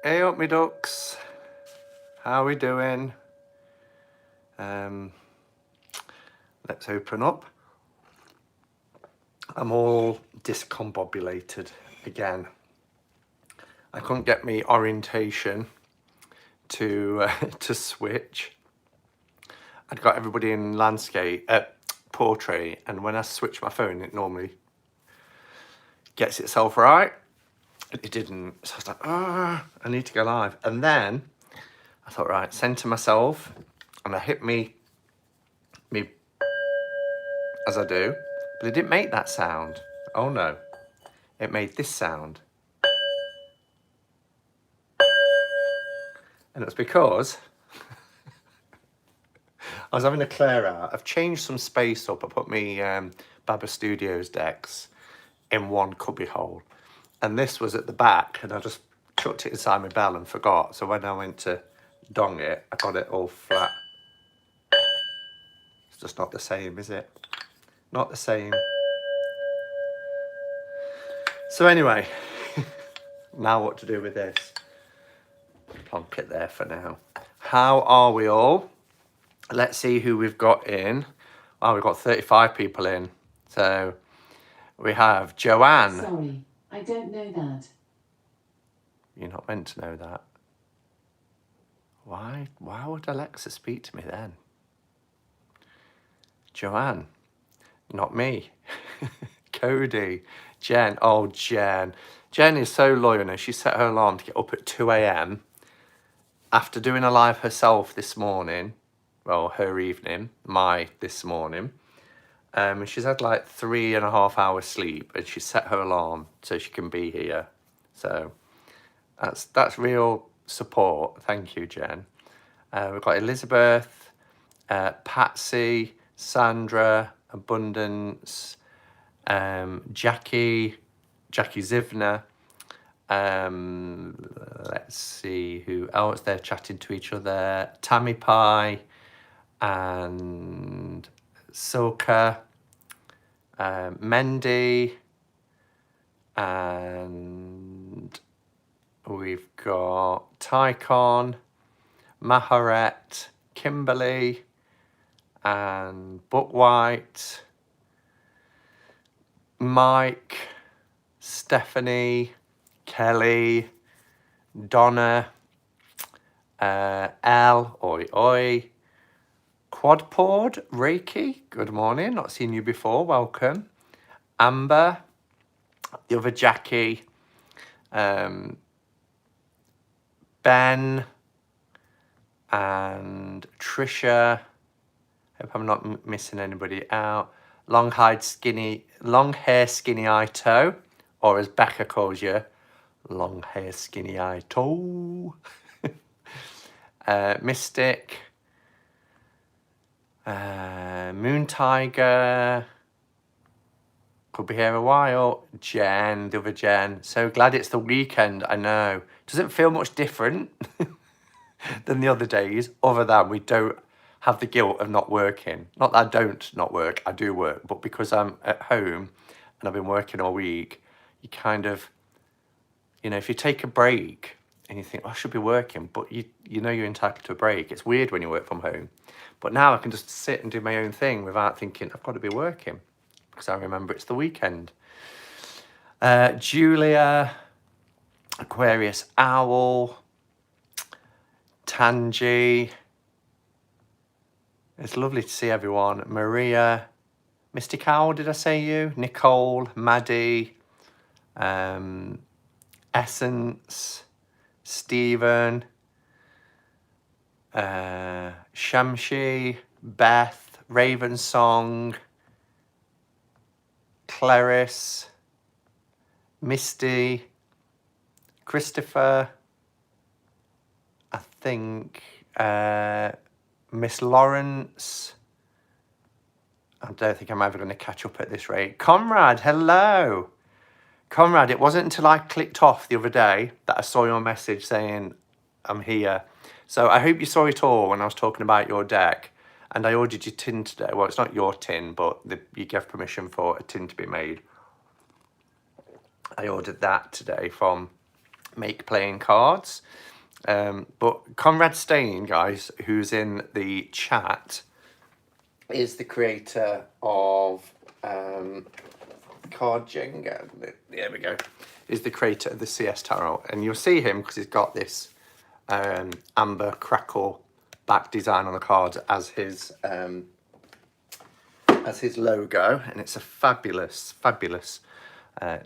Hey up, me ducks. How we doing? Let's open up. I'm all discombobulated again. I couldn't get me orientation to to switch. I'd got everybody in landscape, portrait, and when I switch my phone, it normally gets itself right. It didn't, so I was like, I need to go live. And then I thought, right, center myself, and I hit me as I do, but it didn't make that sound. Oh no, it made this sound. And it's because I was having a clear out. I've changed some space up. I put my Baba Studios decks in one cubby hole. And this was at the back, and I just chucked it inside my bell and forgot. So when I went to dong it, I got it all flat. It's just not the same, is it? Not the same. So anyway, now what to do with this? Plonk it there for now. How are we all? Let's see who we've got in. Well, we've got 35 people in. So we have Joanne. Sorry, I don't know that. You're not meant to know that. Why would Alexa speak to me then? Joanne, not me. Cody, Jen. Oh, Jen. Jen is so loyal now. She set her alarm to get up at 2 a.m. after doing a live herself this morning. Well, her evening, my this morning. And she's had like 3.5 hours sleep, and she set her alarm so she can be here. So that's real support. Thank you, Jen. We've got Elizabeth, Patsy, Sandra, Abundance, Jackie Zivner. Let's see who else. They're chatting to each other. Tammy Pie and Silka, Mendy, and we've got Tycon, Maharet, Kimberly, and Book White, Mike, Stephanie, Kelly, Donna, Elle, oi oi, Quadpord, Reiki, good morning, not seen you before, welcome. Amber, the other Jackie, Ben, and Trisha. Hope I'm not missing anybody out. Long hair, skinny eye toe, or as Becca calls you, long hair, skinny eye toe. Mystic, Moon Tiger, could be here a while. Jen, the other Jen. So glad it's the weekend, I know. Doesn't feel much different than the other days, other than we don't have the guilt of not working. Not that I don't not work, I do work, but because I'm at home and I've been working all week, you kind of, you know, if you take a break and you think, oh, I should be working, but you know you're entitled to a break. It's weird when you work from home. But now I can just sit and do my own thing without thinking, I've got to be working, because I remember it's the weekend. Julia, Aquarius Owl, Tangi. It's lovely to see everyone. Maria, Mystic Owl, did I say you? Nicole, Maddie, Essence, Stephen, Shamshi, Beth, Raven Song, Clarice, Misty, Christopher, I think, Miss Lawrence. I don't think I'm ever going to catch up at this rate. Conrad, hello. Conrad, it wasn't until I clicked off the other day that I saw your message saying I'm here. So I hope you saw it all when I was talking about your deck. And I ordered your tin today. Well, it's not your tin, but you gave permission for a tin to be made. I ordered that today from make playing cards. But Conrad Stain, guys, who's in the chat, is the creator of Card Jenga. There we go. Is the creator of the CS Tarot, and you'll see him because he's got this amber crackle back design on the cards as his logo, and it's a fabulous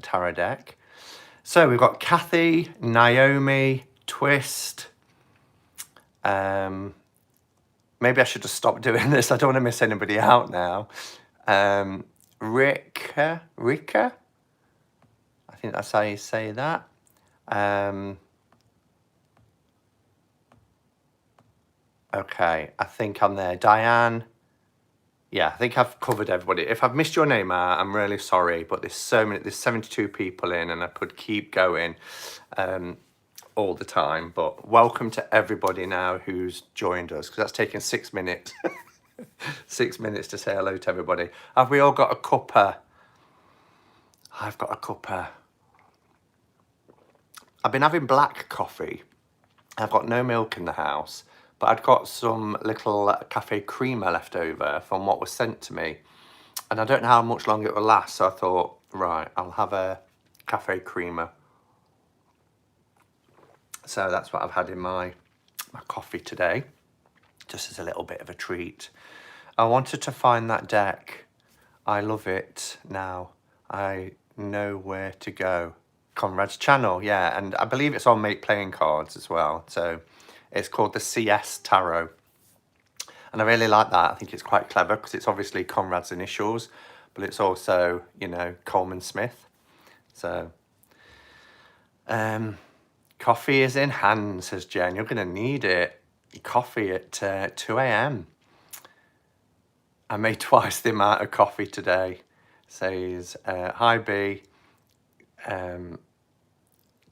tarot deck. So we've got Kathy, Naomi, Twist. Maybe I should just stop doing this. I don't want to miss anybody out now. Rika, I think that's how you say that. Okay, I think I'm there. Diane. Yeah, I think I've covered everybody. If I've missed your name out, I'm really sorry, but there's so many, there's 72 people in, and I could keep going all the time. But welcome to everybody now who's joined us, because that's taken 6 minutes. 6 minutes to say hello to everybody. Have we all got a cuppa? I've got a cuppa. I've been having black coffee. I've got no milk in the house, but I'd got some little cafe creamer left over from what was sent to me. And I don't know how much longer it will last, so I thought, right, I'll have a cafe creamer. So that's what I've had in my coffee today, just as a little bit of a treat. I wanted to find that deck. I love it now. I know where to go. Conrad's channel, yeah, and I believe it's on Make Playing Cards as well. So it's called the CS Tarot. And I really like that. I think it's quite clever because it's obviously Conrad's initials, but it's also, you know, Coleman Smith. So, coffee is in hand, says Jen. You're going to need it. Coffee at 2 a.m. I made twice the amount of coffee today, says, hi B.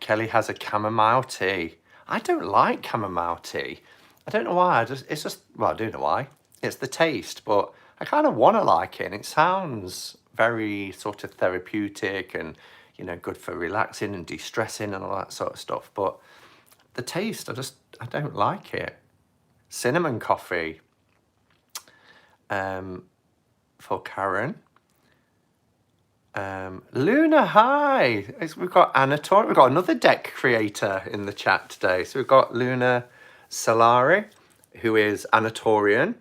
Kelly has a chamomile tea. I don't like chamomile tea. I don't know why. It's just, well, I do know why. It's the taste, but I kind of want to like it. And it sounds very sort of therapeutic and, you know, good for relaxing and de-stressing and all that sort of stuff. But the taste, I don't like it. Cinnamon coffee for Karen. Luna, hi. We've got Anatol. We've got another deck creator in the chat today. So we've got Luna Solari, who is Anatorian.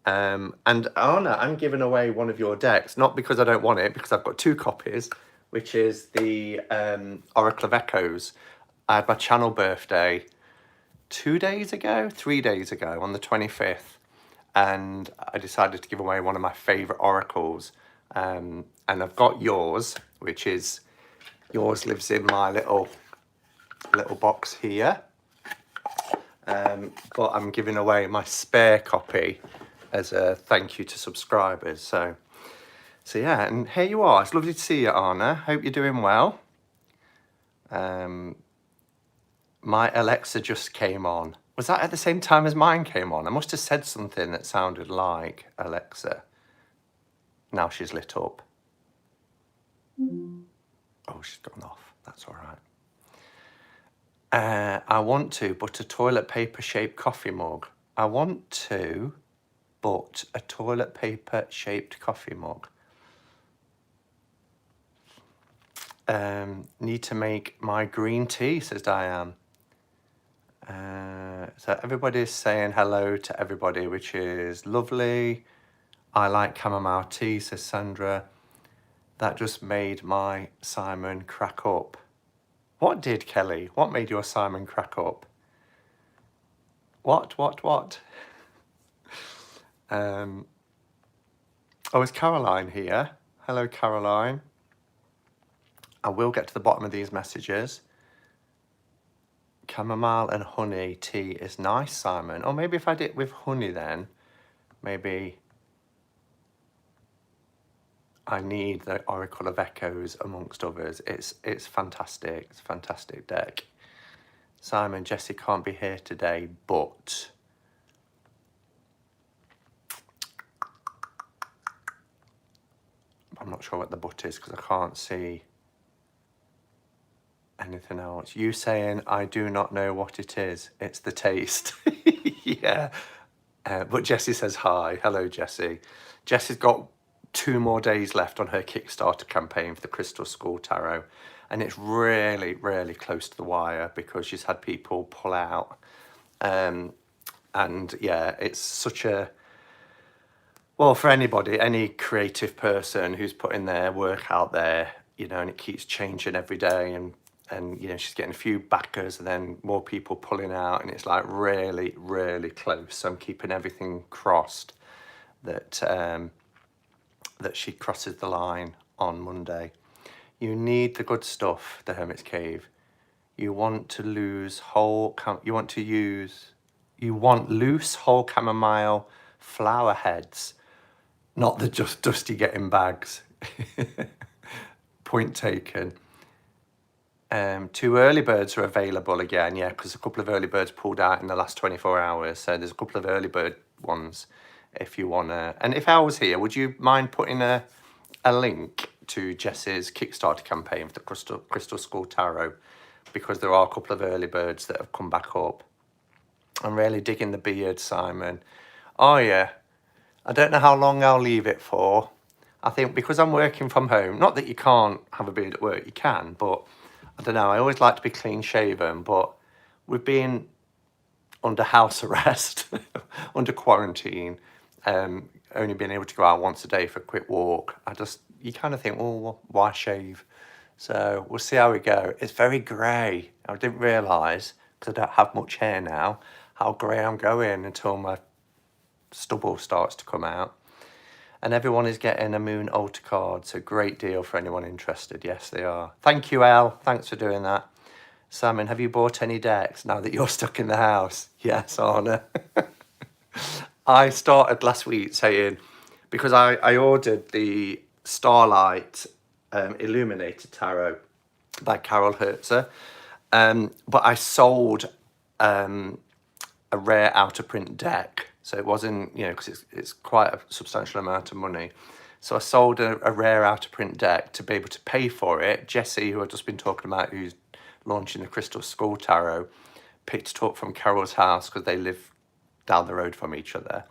And Anna, I'm giving away one of your decks, not because I don't want it, because I've got 2 copies, which is the Oracle of Echoes. I had my channel birthday 3 days ago, on the 25th. And I decided to give away one of my favourite oracles. And I've got yours, which is, yours lives in my little box here. But I'm giving away my spare copy as a thank you to subscribers. So yeah, and here you are. It's lovely to see you, Anna. Hope you're doing well. My Alexa just came on. Was that at the same time as mine came on? I must have said something that sounded like Alexa. Now she's lit up. Oh, she's gone off. That's all right. I want to, but a toilet paper shaped coffee mug. I want to, but a toilet paper shaped coffee mug. Need to make my green tea, says Diane. So everybody's saying hello to everybody, which is lovely. I like chamomile tea, says Sandra. That just made my Simon crack up. What did, Kelly? What made your Simon crack up? What? Oh, is Caroline here? Hello, Caroline. I will get to the bottom of these messages. Chamomile and honey tea is nice, Simon. Or maybe if I did it with honey then, maybe I need the Oracle of Echoes amongst others. It's fantastic. It's a fantastic deck. Simon, Jessie can't be here today, but I'm not sure what the but is because I can't see Anything else? You saying, I do not know what it is. It's the taste. Yeah. But Jessie says hi. Hello, Jessie. Jessie's got 2 more days left on her Kickstarter campaign for the Crystal School Tarot. And it's really, really close to the wire because she's had people pull out. And yeah, it's such a... Well, for anybody, any creative person who's putting their work out there, you know, and it keeps changing every day, and you know, she's getting a few backers and then more people pulling out, and it's like really, really close. So I'm keeping everything crossed that that she crosses the line on Monday. You need the good stuff, the Hermit's Cave. You want to lose whole, you want loose whole chamomile flower heads, not the just dusty getting bags. Point taken. 2 early birds are available again, yeah, because a couple of early birds pulled out in the last 24 hours. So there's a couple of early bird ones if you want to. And if I was here, would you mind putting a link to Jess's Kickstarter campaign for the Crystal School Tarot? Because there are a couple of early birds that have come back up. I'm really digging the beard, Simon. Oh, yeah. I don't know how long I'll leave it for. I think because I'm working from home, not that you can't have a beard at work, you can, but I don't know, I always like to be clean shaven, but we've been under house arrest, under quarantine, only being able to go out once a day for a quick walk. You kind of think, well, why shave? So we'll see how we go. It's very grey. I didn't realise, because I don't have much hair now, how grey I'm going until my stubble starts to come out. And everyone is getting a Moon Altar card. So great deal for anyone interested. Yes, they are. Thank you, Elle. Thanks for doing that. Simon, have you bought any decks now that you're stuck in the house? Yes, Anna. I started last week saying, because I ordered the Starlight Illuminated Tarot by Carol Hertzer, but I sold a rare outer print deck. So it wasn't, you know, because it's quite a substantial amount of money. So I sold a rare outer print deck to be able to pay for it. Jessie, who I've just been talking about, who's launching the Crystal Skull Tarot, picked it up from Carol's house because they live down the road from each other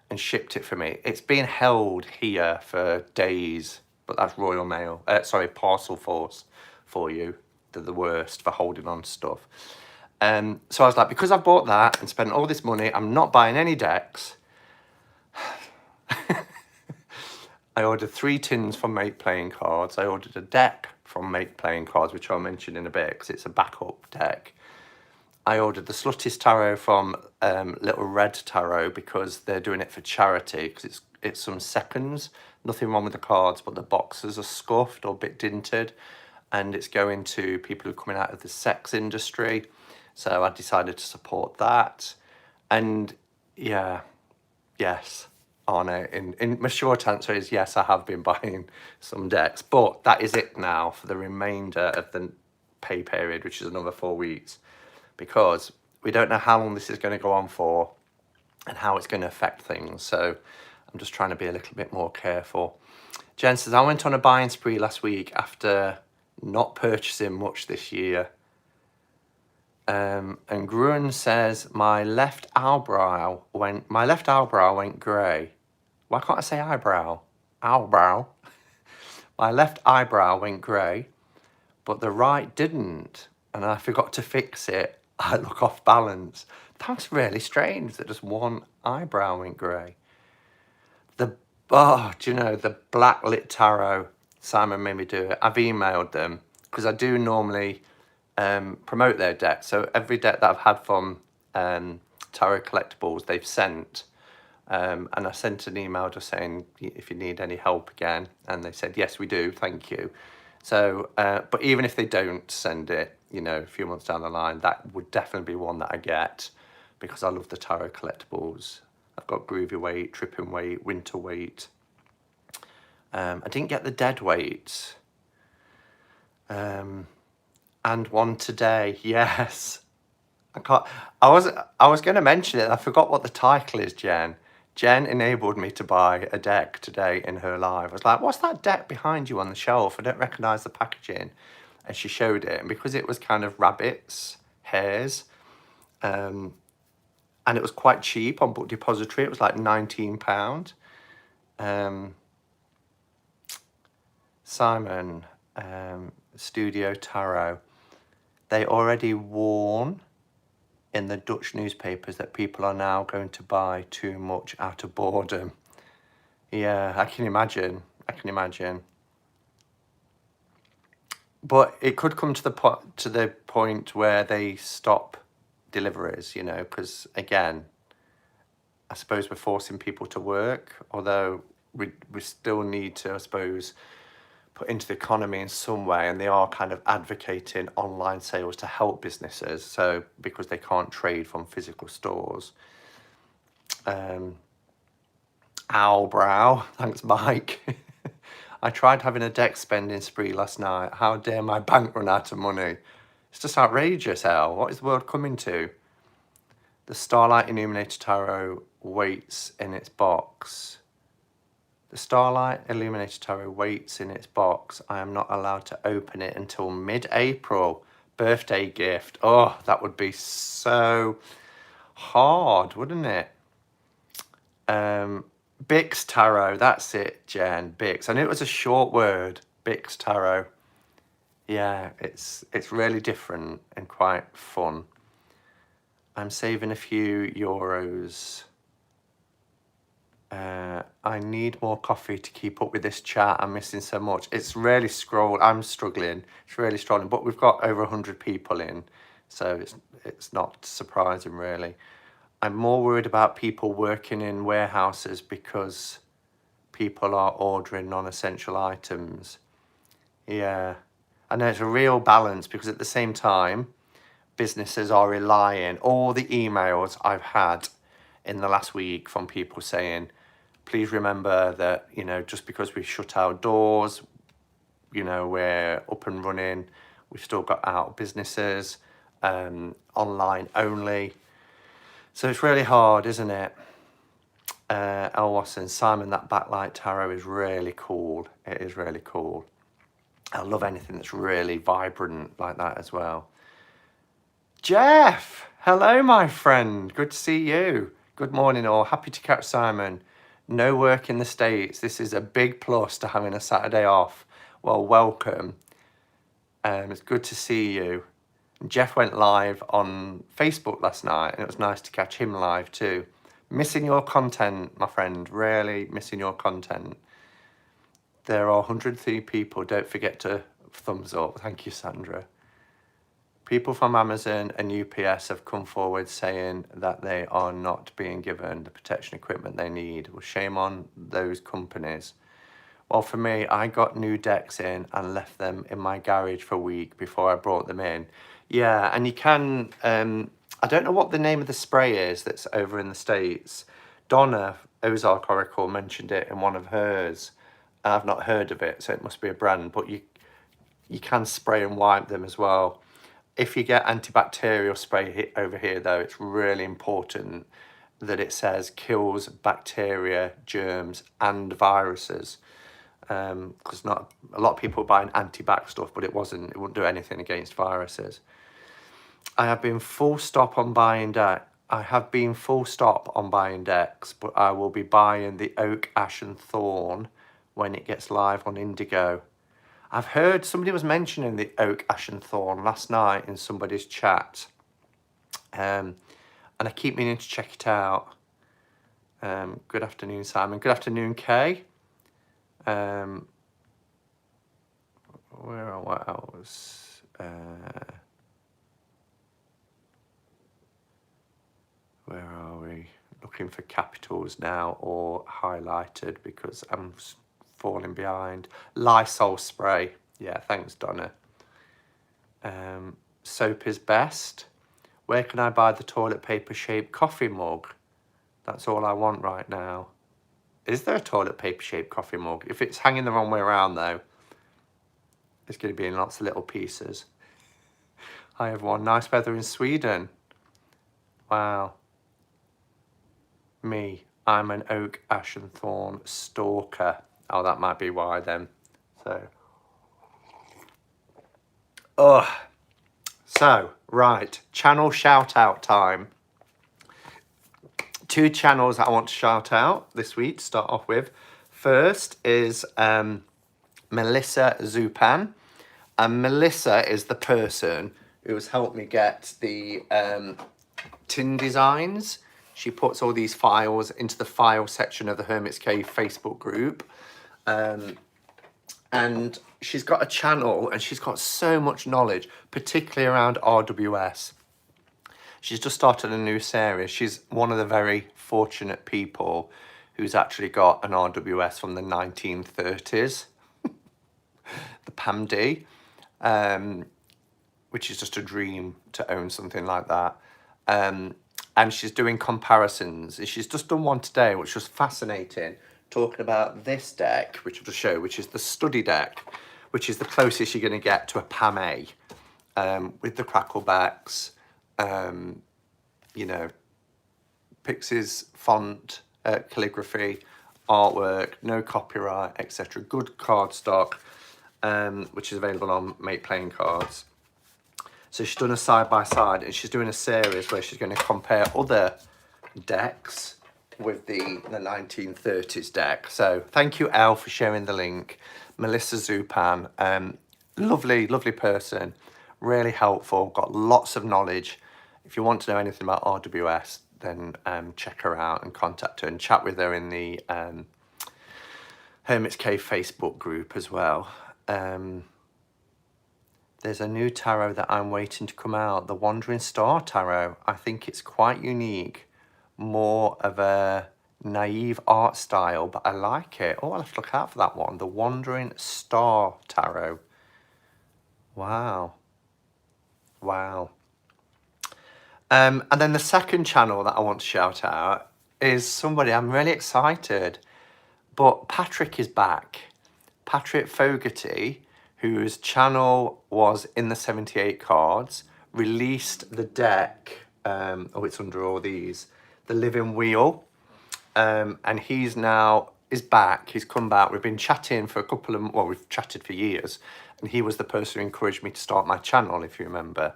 and shipped it for me. It's been held here for days, but that's Royal Mail, Parcel Force for you. They're the worst for holding on to stuff. So I was like, because I've bought that and spent all this money, I'm not buying any decks. I ordered 3 tins from Make Playing Cards. I ordered a deck from Make Playing Cards, which I'll mention in a bit because it's a backup deck. I ordered the Slutty's Tarot from Little Red Tarot because they're doing it for charity, because it's some seconds. Nothing wrong with the cards, but the boxes are scuffed or a bit dinted, and it's going to people who are coming out of the sex industry. So I decided to support that. And yeah, yes, Arno, in my short answer is yes, I have been buying some decks, but that is it now for the remainder of the pay period, which is another 4 weeks, because we don't know how long this is going to go on for and how it's going to affect things. So I'm just trying to be a little bit more careful. Jen says, I went on a buying spree last week after not purchasing much this year. And Gruen says, my left eyebrow went grey. Why can't I say eyebrow? Eyebrow. My left eyebrow went grey, but the right didn't. And I forgot to fix it. I look off balance. That's really strange that just one eyebrow went grey. Do you know, the Blacklit Tarot, Simon made me do it. I've emailed them because I do normally promote their deck. So every deck that I've had from Tarot Collectibles, they've sent. And I sent an email just saying if you need any help again. And they said, yes, we do. Thank you. So, but even if they don't send it, you know, a few months down the line, that would definitely be one that I get because I love the Tarot Collectibles. I've got Groovy Weight, Tripping Weight, Winter Weight. I didn't get the Dead Weight. And one today, yes. I was going to mention it. I forgot what the title is, Jen. Jen enabled me to buy a deck today in her live. I was like, what's that deck behind you on the shelf? I don't recognise the packaging. and she showed it, and because it was kind of rabbits, hares, and it was quite cheap on Book Depository, it was like £19. Simon, Studio Tarot, they already warn in the Dutch newspapers that people are now going to buy too much out of boredom. Yeah, I can imagine. But it could come to the point where they stop deliveries, you know, because again, I suppose we're forcing people to work, although we still need to, I suppose, put into the economy in some way, and they are kind of advocating online sales to help businesses, so because they can't trade from physical stores. Owlbrow, thanks Mike. I tried having a deck spending spree last night. How dare my bank run out of money? It's just outrageous, Al. What is the world coming to? The Starlight Illuminator Tarot waits in its box. The Starlight Illuminator Tarot waits in its box. I am not allowed to open it until mid-April. Birthday gift. Oh, that would be so hard, wouldn't it? Bix Tarot, that's it, Jen. Bix. I knew it was a short word. Bix Tarot. Yeah, it's really different and quite fun. I'm saving a few euros. I need more coffee to keep up with this chat. I'm missing so much. It's really I'm struggling. It's really struggling. But we've got over 100 people in, so it's not surprising really. I'm more worried about people working in warehouses because people are ordering non-essential items. Yeah, I know it's a real balance, because at the same time, businesses are relying, all the emails I've had in the last week from people saying, please remember that, you know, just because we shut our doors, you know, we're up and running, we've still got our businesses, online only. So it's really hard, isn't it? El Wasson, Simon, that backlight tarot is really cool. It is really cool. I love anything that's really vibrant like that as well. Jeff, hello, my friend. Good to see you. Good morning, all. Happy to catch Simon. No work in the States. This is a big plus to having a Saturday off. Well, welcome. It's good to see you. Jeff went live on Facebook last night, and it was nice to catch him live too. Missing your content, my friend. Really missing your content. There are 103 people. Don't forget to thumbs up. Thank you, Sandra. People from Amazon and UPS have come forward saying that they are not being given the protection equipment they need. Well, shame on those companies. Well, for me, I got new decks in and left them in my garage for a week before I brought them in. Yeah, and you can, I don't know what the name of the spray is that's over in the States. Donna, Ozark Oracle, mentioned it in one of hers. I've not heard of it, so it must be a brand, but you can spray and wipe them as well. If you get antibacterial spray over here, though, it's really important that it says kills bacteria, germs, and viruses. Because not a lot of people buying anti-bac stuff, but it wouldn't do anything against viruses. I have been full stop on buying decks, but I will be buying the Oak, Ash and Thorn when it gets live on Indigo. I've heard somebody was mentioning the Oak, Ash and Thorn last night in somebody's chat. And I keep meaning to check it out. Good afternoon, Simon. Good afternoon, Kay. What else? Where are we? Looking for capitals now, or highlighted, because I'm falling behind. Lysol spray. Yeah, thanks, Donna. Soap is best. Where can I buy the toilet paper shaped coffee mug? That's all I want right now. Is there a toilet paper shaped coffee mug? If it's hanging the wrong way around, though, it's going to be in lots of little pieces. Hi, everyone. Nice weather in Sweden. Wow. Me. I'm an Oak, Ash and Thorn stalker. Oh, that might be why then. So, Ugh. So, right, channel shout out time. 2 channels that I want to shout out this week to start off with. First is Melissa Zupan. And Melissa is the person who has helped me get the tin designs. She puts all these files into the file section of the Hermit's Cave Facebook group. And she's got a channel and she's got so much knowledge, particularly around RWS. She's just started a new series. She's one of the very fortunate people who's actually got an RWS from the 1930s, the PAMD, which is just a dream to own something like that. And she's doing comparisons. She's just done one today, which was fascinating, talking about this deck, which I'll just show, which is the study deck, which is the closest you're going to get to a PAM-A, with the cracklebacks, you know, Pixies, font, calligraphy, artwork, no copyright, etc. Good cardstock, which is available on Make Playing Cards. So she's done a side-by-side, and she's doing a series where she's going to compare other decks with the 1930s deck. So thank you, Elle, for sharing the link. Melissa Zupan, lovely, lovely person, really helpful, got lots of knowledge. If you want to know anything about RWS, then check her out and contact her and chat with her in the Hermit's Cave Facebook group as well. There's a new tarot that I'm waiting to come out, the Wandering Star Tarot. I think it's quite unique, more of a naive art style, but I like it. Oh, I'll have to look out for that one, the Wandering Star Tarot. Wow. Wow. And then the second channel that I want to shout out is somebody I'm really excited, but Patrick is back. Patrick Fogarty, whose channel was in the 78 cards, released the deck, oh, it's under all these, the Living Wheel, and he's back, he's come back. We've been chatting for we've chatted for years, and he was the person who encouraged me to start my channel, if you remember.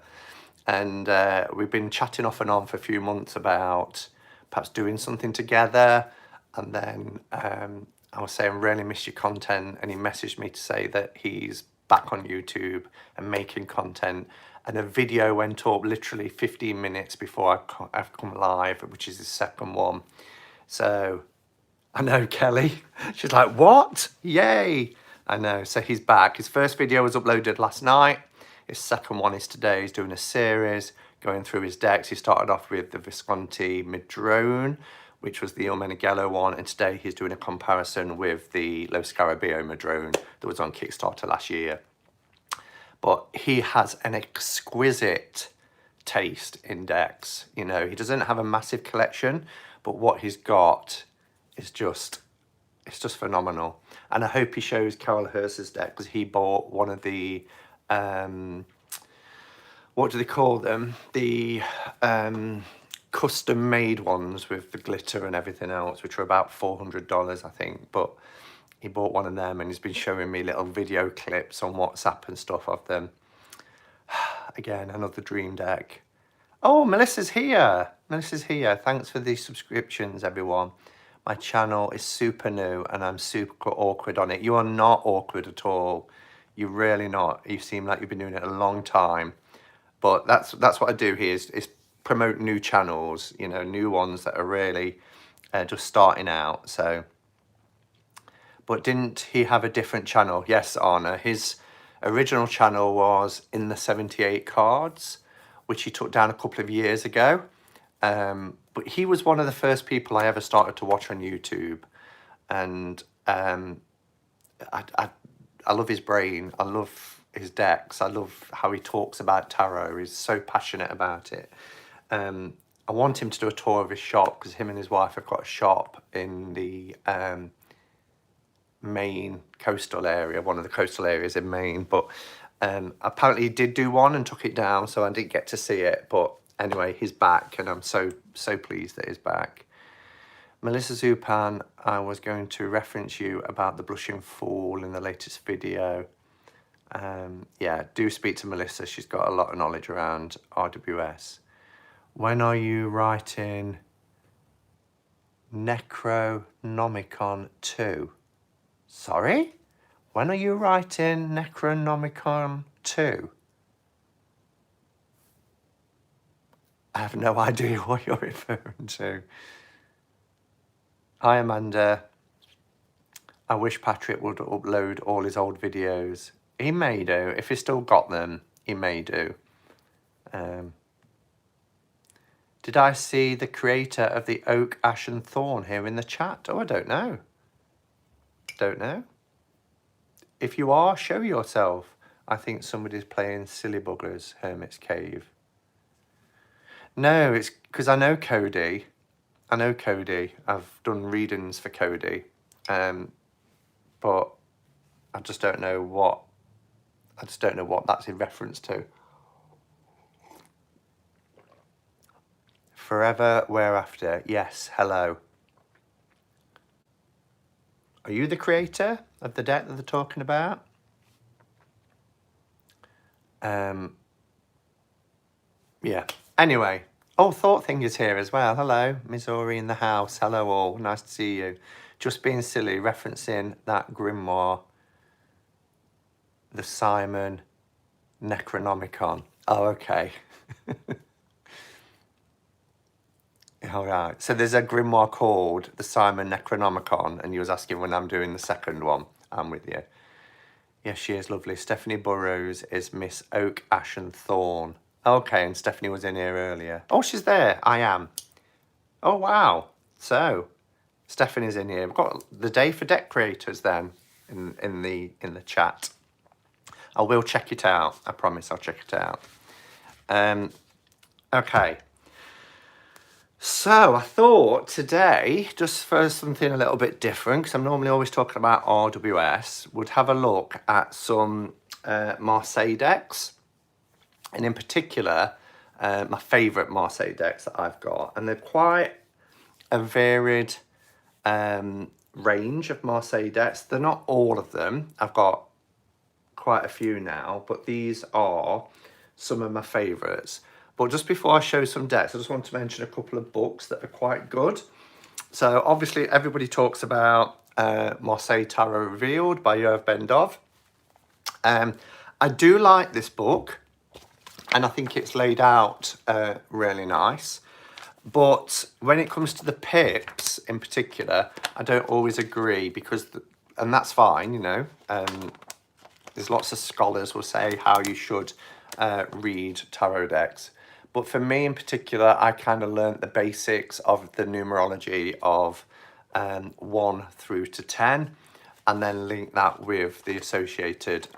And we've been chatting off and on for a few months about perhaps doing something together. And then I was saying, really miss your content. And he messaged me to say that he's back on YouTube and making content. And a video went up literally 15 minutes before I've come live, which is his second one. So I know, Kelly, she's like, what? Yay. I know. So he's back. His first video was uploaded last night. His second one is today. He's doing a series, going through his decks. He started off with the Visconti Madrone, which was the Il Meneghello one, and today he's doing a comparison with the Lo Scarabeo Madrone that was on Kickstarter last year. But he has an exquisite taste in decks. You know, he doesn't have a massive collection, but what he's got is it's just phenomenal. And I hope he shows Carol Hurst's deck, because he bought one of the what do they call them? The custom made ones with the glitter and everything else, which are about $400, I think. But he bought one of them, and he's been showing me little video clips on WhatsApp and stuff of them. Again, another dream deck. Oh, Melissa's here. Melissa's here. Thanks for the subscriptions, everyone. My channel is super new and I'm super awkward on it. You are not awkward at all. You're really not. You seem like you've been doing it a long time. But that's what I do here is promote new channels, you know, new ones that are really just starting out. So, but didn't he have a different channel? Yes, Anna. His original channel was in the 78 cards, which he took down a couple of years ago. But he was one of the first people I ever started to watch on YouTube. And I love his brain. I love his decks. I love how he talks about tarot. He's so passionate about it. I want him to do a tour of his shop, because him and his wife have got a shop in the Maine coastal area, one of the coastal areas in Maine. But apparently he did do one and took it down, so I didn't get to see it. But anyway, he's back, and I'm so pleased that he's back. Melissa Zupan, I was going to reference you about the Blushing Fool in the latest video. Yeah, do speak to Melissa. She's got a lot of knowledge around RWS. When are you writing Necronomicon 2? Sorry? When are you writing Necronomicon 2? I have no idea what you're referring to. Hi, Amanda. I wish Patrick would upload all his old videos. He may do. If he's still got them, he may do. Did I see the creator of the Oak, Ash and Thorn here in the chat? Oh, I don't know. Don't know. If you are, show yourself. I think somebody's playing Silly Buggers, Hermit's Cave. No, it's because I know Cody. I know Cody. I've done readings for Cody. But I just don't know what that's in reference to. Forever Whereafter. Yes, hello. Are you the creator of the deck that they're talking about? Yeah. Anyway. Oh, Thought Thing is here as well. Hello. Missouri in the house. Hello all. Nice to see you. Just being silly, referencing that grimoire. The Simon Necronomicon. Oh, okay. All right. So there's a grimoire called the Simon Necronomicon, and you was asking when I'm doing the second one. I'm with you. Yes, she is lovely. Stephanie Burrows is Miss Oak, Ash and Thorn. Okay, and Stephanie was in here earlier. Oh, she's there. I am. Oh, wow. So, Stephanie's in here. We've got the day for deck creators then in the chat. I will check it out. I promise I'll check it out. Okay. So I thought today, just for something a little bit different, because I'm normally always talking about RWS, would have a look at some Marseille decks. And in particular, my favourite Marseille decks that I've got. And they're quite a varied range of Marseille decks. They're not all of them. I've got quite a few now, but these are some of my favourites. But just before I show some decks, I just want to mention a couple of books that are quite good. So obviously everybody talks about Marseille Tarot Revealed by Yoav Ben-Dov. I do like this book, and I think it's laid out really nice. But when it comes to the pips in particular, I don't always agree because, and that's fine, you know. There's lots of scholars will say how you should read tarot decks. But for me in particular, I kind of learnt the basics of the numerology of 1 through to 10, and then link that with the associated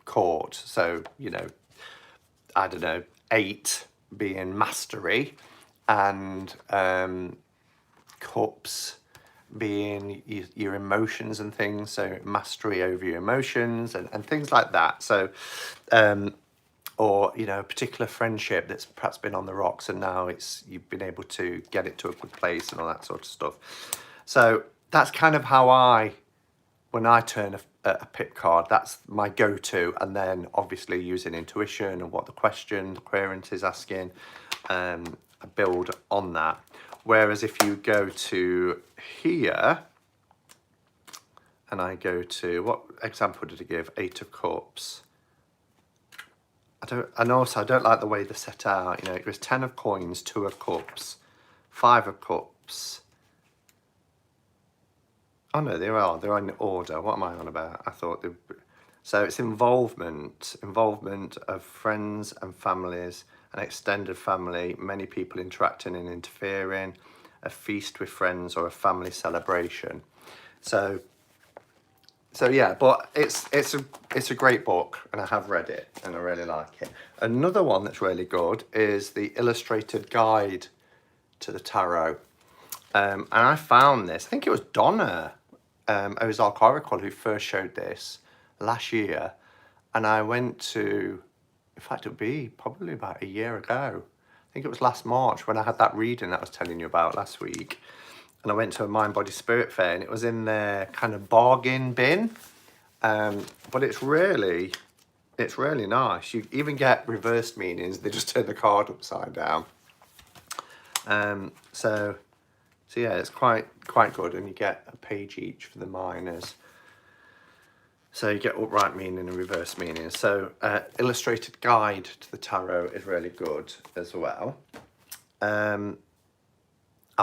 chord. So, you know, I don't know, 8 being mastery, and cups being your emotions and things. So mastery over your emotions and things like that. So, or, you know, a particular friendship that's perhaps been on the rocks and now you've been able to get it to a good place and all that sort of stuff. So that's kind of how when I turn a pip card, that's my go-to. And then obviously using intuition and what the querent is asking, I build on that. Whereas if you go to here, and I go to, what example did I give? 8 of Cups. And also I don't like the way they're set out. You know, it was 10 of Coins, 2 of Cups, 5 of Cups. Oh no, they're in order. What am I on about? I thought so it's involvement of friends and families, an extended family, many people interacting and interfering, a feast with friends or a family celebration. So yeah, but it's a great book, and I have read it and I really like it. Another one that's really good is the Illustrated Guide to the Tarot. And I found this, I think it was Donna, Ozarks Oracle, who first showed this last year. And I went to, in fact, it would be probably about a year ago. I think it was last March when I had that reading that I was telling you about last week. And I went to a Mind, Body, Spirit fair, and it was in their kind of bargain bin. But it's really it's really nice. You even get reversed meanings. They just turn the card upside down. So yeah, it's quite good, and you get a page each for the minors. So you get upright meaning and reverse meaning. So illustrated guide to the tarot is really good as well. I'll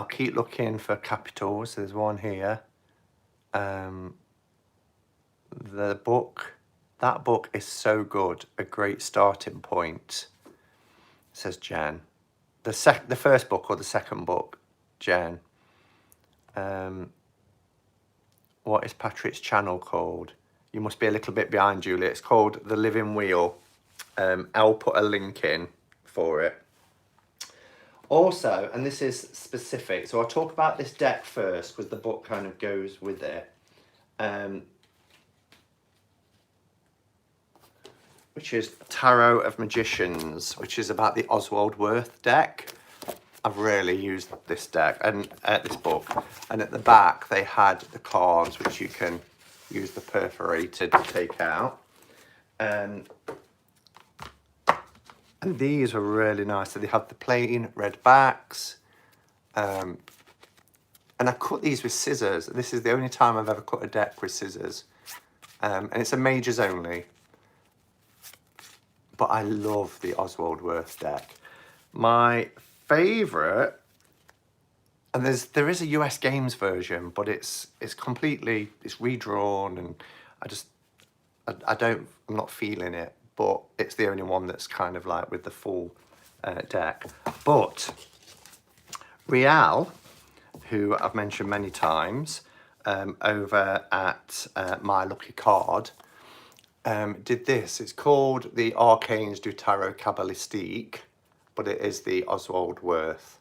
keep looking for capitals. There's one here. The book, that book is so good, a great starting point, says Jen. The first book or the second book, Jen. What is Patrick's channel called? You must be a little bit behind, Julie. It's called The Living Wheel. I'll put a link in for it. Also, and this is specific, so I'll talk about this deck first because the book kind of goes with it. Which is Tarot of Magicians, which is about the Oswald Wirth deck. I've really used this deck and this book, and at the back they had the cards which you can use the perforator to take out, and these are really nice. So they have the plain red backs, and I cut these with scissors. This is the only time I've ever cut a deck with scissors, and it's a majors only. But I love the Oswald Wirth deck. My favourite, and there is a US Games version, but it's redrawn, and I'm not feeling it, but it's the only one that's kind of like with the full deck. But Real, who I've mentioned many times, over at My Lucky Card, did this. It's called the Arcanes du Tarot Kabbalistique, but it is the Oswald Wirth.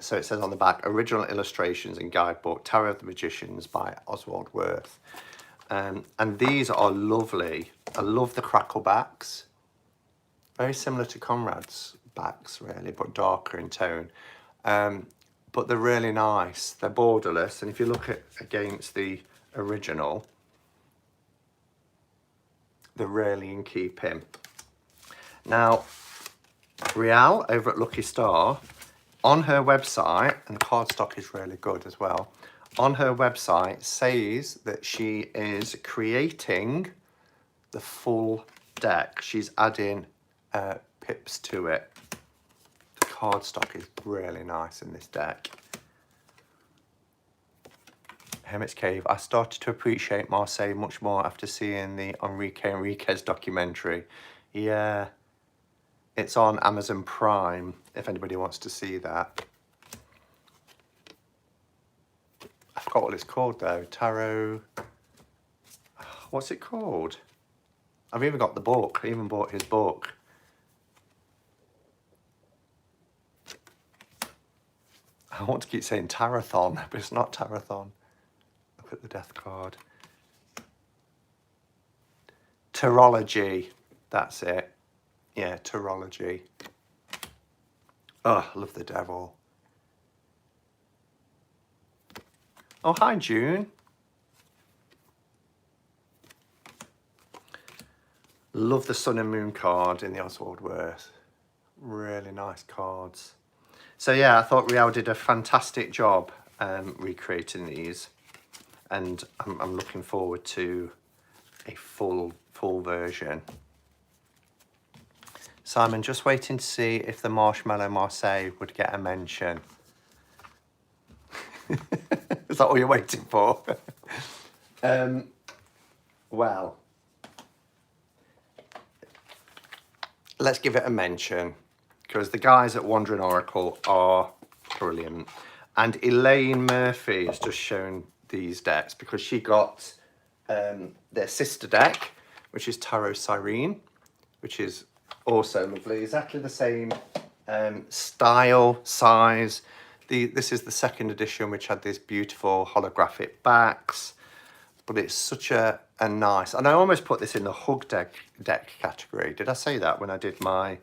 So it says on the back, original illustrations and guidebook, Tarot of the Magicians by Oswald Wirth. And these are lovely. I love the crackle backs. Very similar to Conrad's backs, really, but darker in tone. But they're really nice. They're borderless. And if you look at against the original, they're really in keeping. Now, Real over at Lucky Star, on her website, and the cardstock is really good as well, on her website says that she is creating the full deck. She's adding pips to it. The cardstock is really nice in this deck. Hermit's Cave. I started to appreciate Marseille much more after seeing the Enrique Enriquez documentary. Yeah, it's on Amazon Prime, if anybody wants to see that. I forgot what it's called though. Tarot. What's it called? I've even got the book. I even bought his book. I want to keep saying Tarathon, but it's not Tarathon. Look at the death card. Tarology. That's it. Yeah, Tarology. Oh, I love the devil. Oh, hi, June. Love the Sun and Moon card in the Oswald Wirth. Really nice cards. So yeah, I thought Rial did a fantastic job recreating these, and I'm looking forward to a full version. Simon, just waiting to see if the Marshmallow Marseille would get a mention. Is that all you're waiting for? Well, let's give it a mention, because the guys at Wandering Oracle are brilliant. And Elaine Murphy has just shown these decks because she got their sister deck, which is Tarot Sirene, which is also lovely. Exactly the same style, size. This is the second edition, which had these beautiful holographic backs, but it's such a nice, and I almost put this in the hug deck category. Did I say that when I did my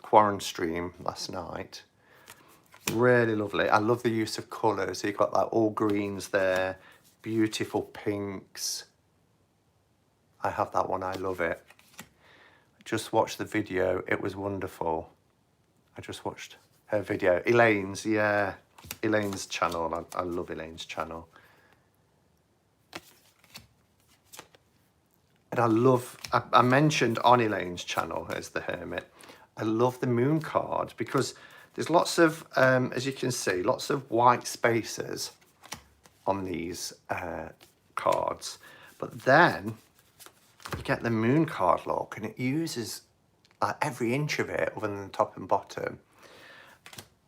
Quarren stream last night? Really lovely. I love the use of colours. So you've got like all greens there, beautiful pinks. I have that one, I love it. just watched the video. It was wonderful. I just watched her video. Elaine's, yeah. Elaine's channel. I love Elaine's channel. And I love, I mentioned on Elaine's channel as the Hermit, I love the moon card because there's lots of, as you can see, lots of white spaces on these cards. But then you get the moon card look and it uses every inch of it other than the top and bottom.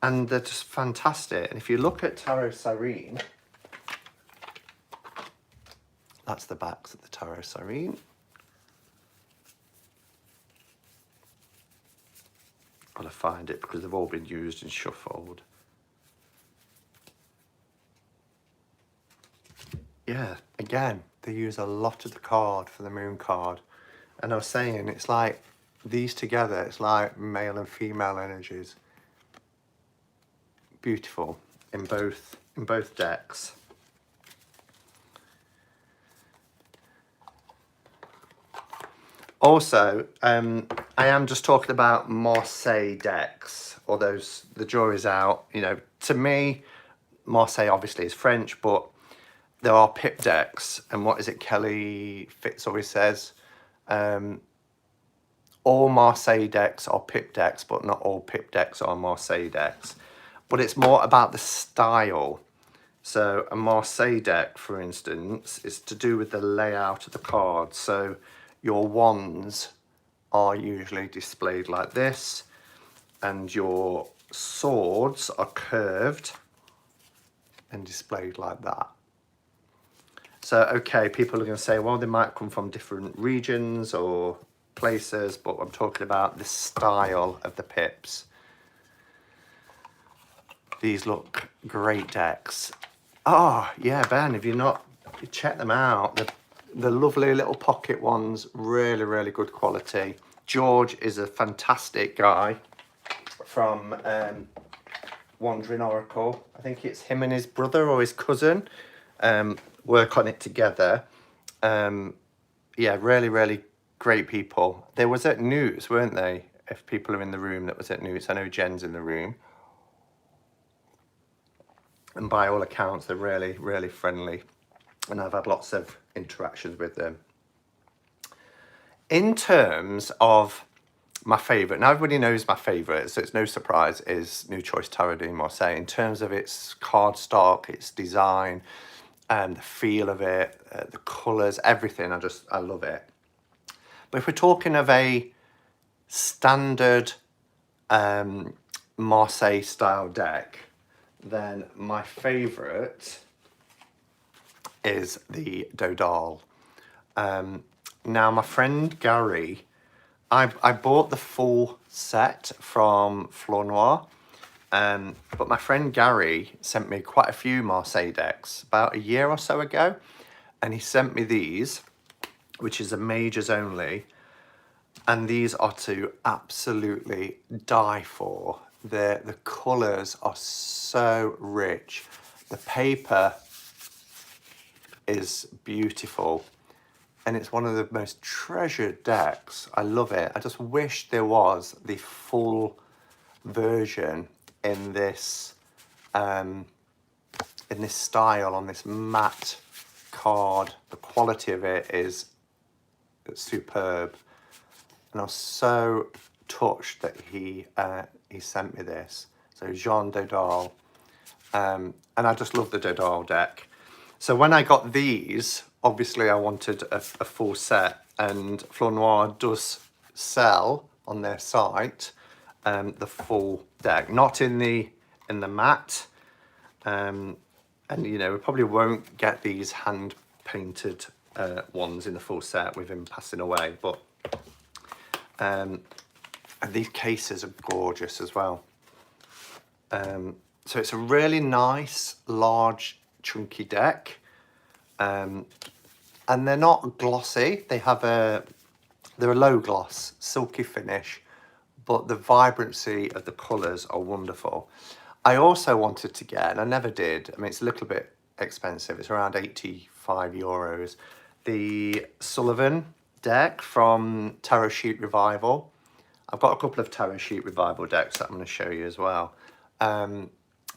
And they're just fantastic. And if you look at Tarot Sirene, that's the backs of the Tarot Sirene. Got to find it because they've all been used and shuffled. Yeah, again, they use a lot of the card for the moon card. And I was saying, it's like these together, it's like male and female energies. Beautiful in both decks. Also, I am just talking about Marseille decks, or those, the jury's out. You know, to me, Marseille obviously is French, but there are pip decks. And what is it Kelly Fitz always says? All Marseille decks are pip decks, but not all pip decks are Marseille decks. But it's more about the style. So a Marseille deck, for instance, is to do with the layout of the cards. So your wands are usually displayed like this, and your swords are curved and displayed like that. So, okay, people are going to say, well, they might come from different regions or places, but I'm talking about the style of the pips. These look great decks. Oh, yeah, Ben, if you're not, check them out. The lovely little pocket ones, really, really good quality. George is a fantastic guy from Wandering Oracle. I think it's him and his brother or his cousin work on it together. Yeah, really, really great people. They was at Newts, weren't they? If people are in the room that was at Newts. I know Jen's in the room. And by all accounts, they're really, really friendly. And I've had lots of interactions with them. In terms of my favourite, now everybody knows my favourite, so it's no surprise, is New Choice Tarot de Marseille. In terms of its cardstock, its design, and the feel of it, the colours, everything, I love it. But if we're talking of a standard Marseille style deck, then my favourite is the Dodal. Now, my friend Gary, I bought the full set from Fleur Noir, but my friend Gary sent me quite a few Marseille decks about a year or so ago, and he sent me these, which is a majors only, and these are to absolutely die for. The colours are so rich. The paper is beautiful. And it's one of the most treasured decks. I love it. I just wish there was the full version in this style, on this matte card. The quality of it is superb. And I was so touched that he sent me this. So Jean Dodal. And I just love the Dodal deck. So when I got these, obviously I wanted a full set, and Fleur Noir does sell on their site the full deck, not in the matte, and you know, we probably won't get these hand painted ones in the full set with him passing away, but and these cases are gorgeous as well. So it's a really nice, large, chunky deck, and they're not glossy. They're a low gloss, silky finish, but the vibrancy of the colours are wonderful. I also wanted to get, and I never did, I mean, it's a little bit expensive, it's around €85, the Sullivan deck from Tarot Sheet Revival. I've got a couple of Tarot Sheet Revival decks that I'm going to show you as well,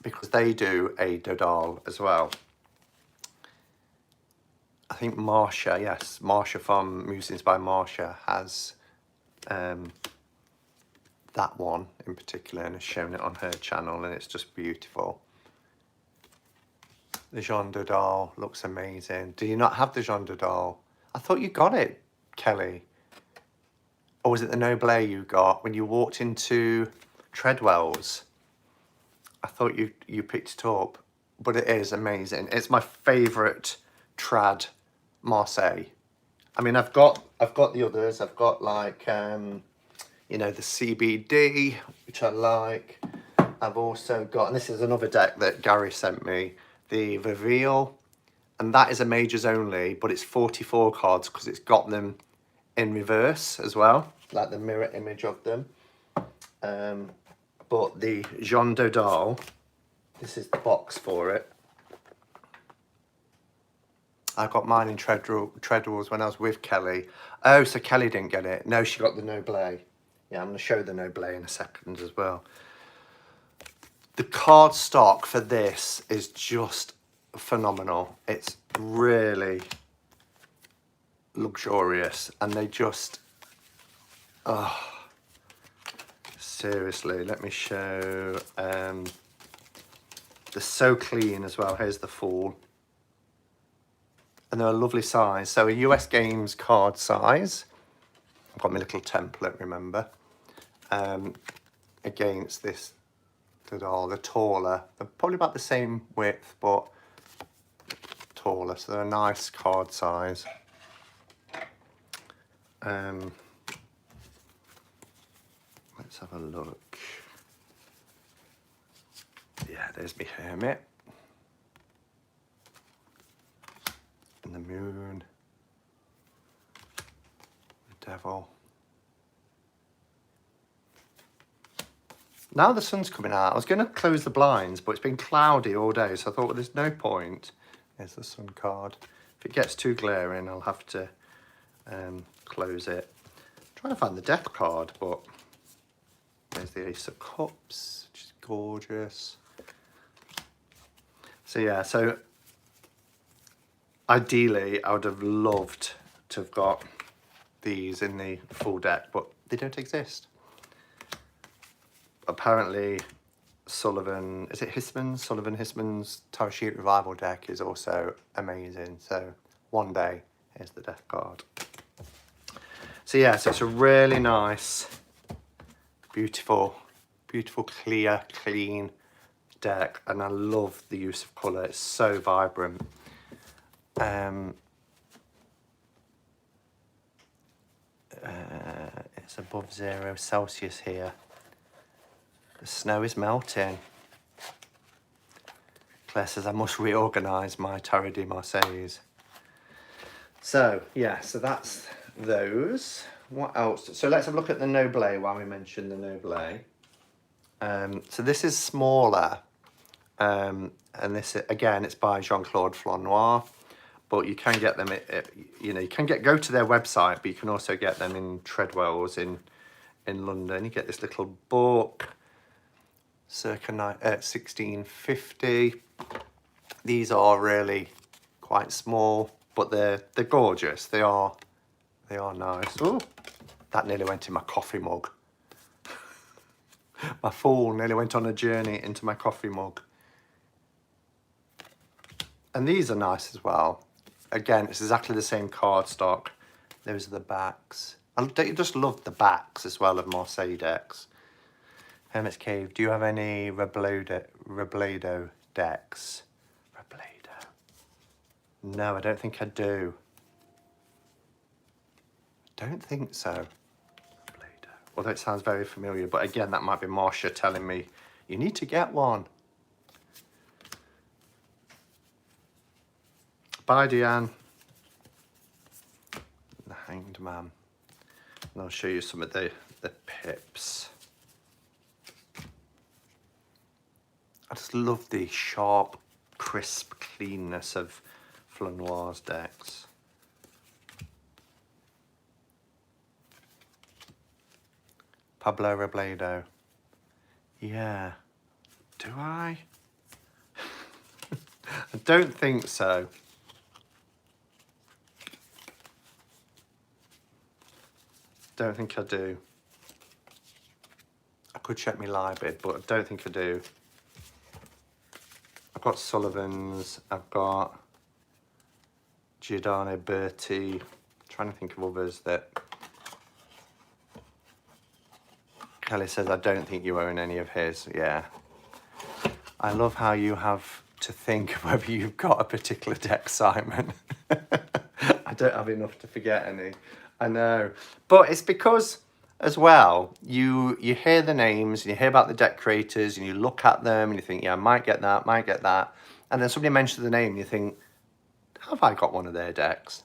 because they do a Dodal as well. I think Marcia, yes, Marcia from Musings by Marcia has that one in particular and has shown it on her channel, and it's just beautiful. The Jean Dodal looks amazing. Do you not have the Jean Dodal? I thought you got it, Kelly. Or was it the Noblet you got when you walked into Treadwell's? I thought you picked it up, but it is amazing. It's my favourite trad Marseille. I mean, I've got the others. I've got like you know, the CBD, which I like. I've also got, and this is another deck that Gary sent me, the Reveal, and that is a majors only, but it's 44 cards because it's got them in reverse as well, like the mirror image of them. But the Jean Dodal, this is the box for it. I got mine in Treadwells when I was with Kelly. Oh, so Kelly didn't get it. No, she got the Noblet. Yeah, I'm going to show the Noblet in a second as well. The card stock for this is just phenomenal. It's really luxurious, and they just, oh, seriously, let me show. They're so clean as well. Here's the Fool. And they're a lovely size. So a US Games card size. I've got my little template, remember, against this Dodal. They're taller. They're probably about the same width, but taller. So they're a nice card size. Let's have a look. Yeah, there's my Hermit. And the Moon. The Devil. Now the sun's coming out. I was going to close the blinds, but it's been cloudy all day, so I thought, well, there's no point. There's the Sun card. If it gets too glaring, I'll have to close it. I'm trying to find the Death card, but there's the Ace of Cups, which is gorgeous. So yeah, so ideally, I would have loved to have got these in the full deck, but they don't exist. Apparently, Sullivan, is it Hisman? Sullivan Hisman's Tarot Sheet Revival deck is also amazing. So one day, here's the Death card. So yeah, so it's a really nice, beautiful, clear, clean deck, and I love the use of colour. It's so vibrant. It's above 0 Celsius here. The snow is melting. Claire says I must reorganise my Tarot de Marseille. So yeah, so that's those. What else? So let's have a look at the Noblet while we mention the Noblet. So this is smaller, and this again, it's by Jean-Claude Fournier, but you can get them. You know, you can go to their website, but you can also get them in Treadwell's in London. You get this little book, circa 1650. These are really quite small, but they're gorgeous. They are nice. Oh, that nearly went in my coffee mug. My Fool nearly went on a journey into my coffee mug. And these are nice as well. Again, it's exactly the same cardstock. Those are the backs. I just love the backs as well of Marseille decks. Hermit's Cave, do you have any Robledo decks? Robledo. No, I don't think I do. Don't think so. Although it sounds very familiar, but again, that might be Marcia telling me, you need to get one. Bye, Deanne. The Hanged Man. And I'll show you some of the pips. I just love the sharp, crisp cleanness of Fournier's decks. Pablo Robledo. Yeah. Do I? I don't think so. Don't think I do. I could check my library, but I don't think I do. I've got Sullivan's, I've got Giordano Berti. Trying to think of others that Kelly says I don't think you own any of his. Yeah. I love how you have to think whether you've got a particular deck, Simon. I don't have enough to forget any. I know. But it's because, as well, you hear the names and you hear about the deck creators and you look at them and you think, yeah, I might get that, might get that. And then somebody mentions the name and you think, have I got one of their decks?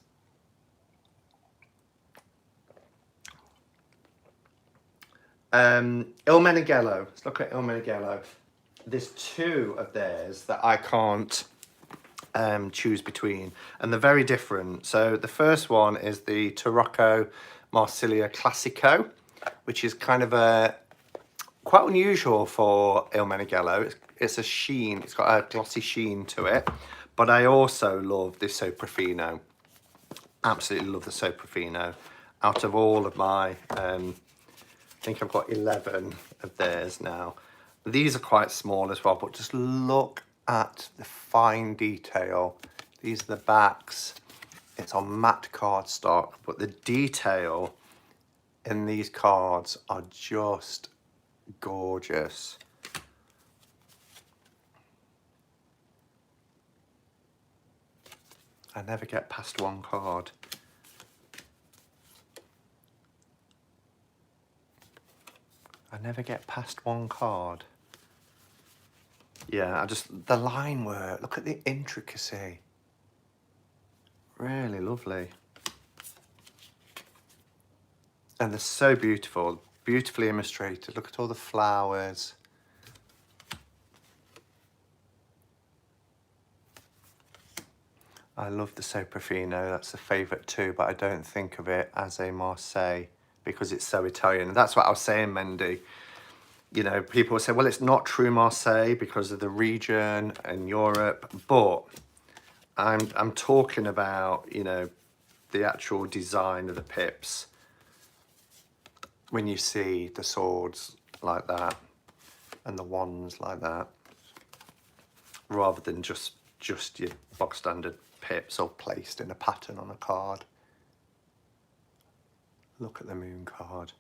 Il Meneghello. Let's look at Il Meneghello. There's two of theirs that I can't choose between, and they're very different. So the first one is the Tarot de Marseille Classico, which is kind of a quite unusual for Il Meneghello. It's a sheen, it's got a glossy sheen to it, but I also love this Soprafino. Absolutely love the Soprafino. Out of all of my, I think I've got 11 of theirs now. These are quite small as well, but just look at the fine detail. These are the backs. It's on matte cardstock, but the detail in these cards are just gorgeous. I never get past one card. I never get past one card. Yeah, the line work, look at the intricacy. Really lovely. And they're so beautiful, beautifully illustrated. Look at all the flowers. I love the Soprafino, that's a favourite too, but I don't think of it as a Marseille because it's so Italian. And that's what I was saying, Mendy. You know, people say, well, it's not true Marseille because of the region and Europe, but I'm talking about, you know, the actual design of the pips. When you see the swords like that and the wands like that, rather than just your box standard pips all placed in a pattern on a card. Look at the moon card.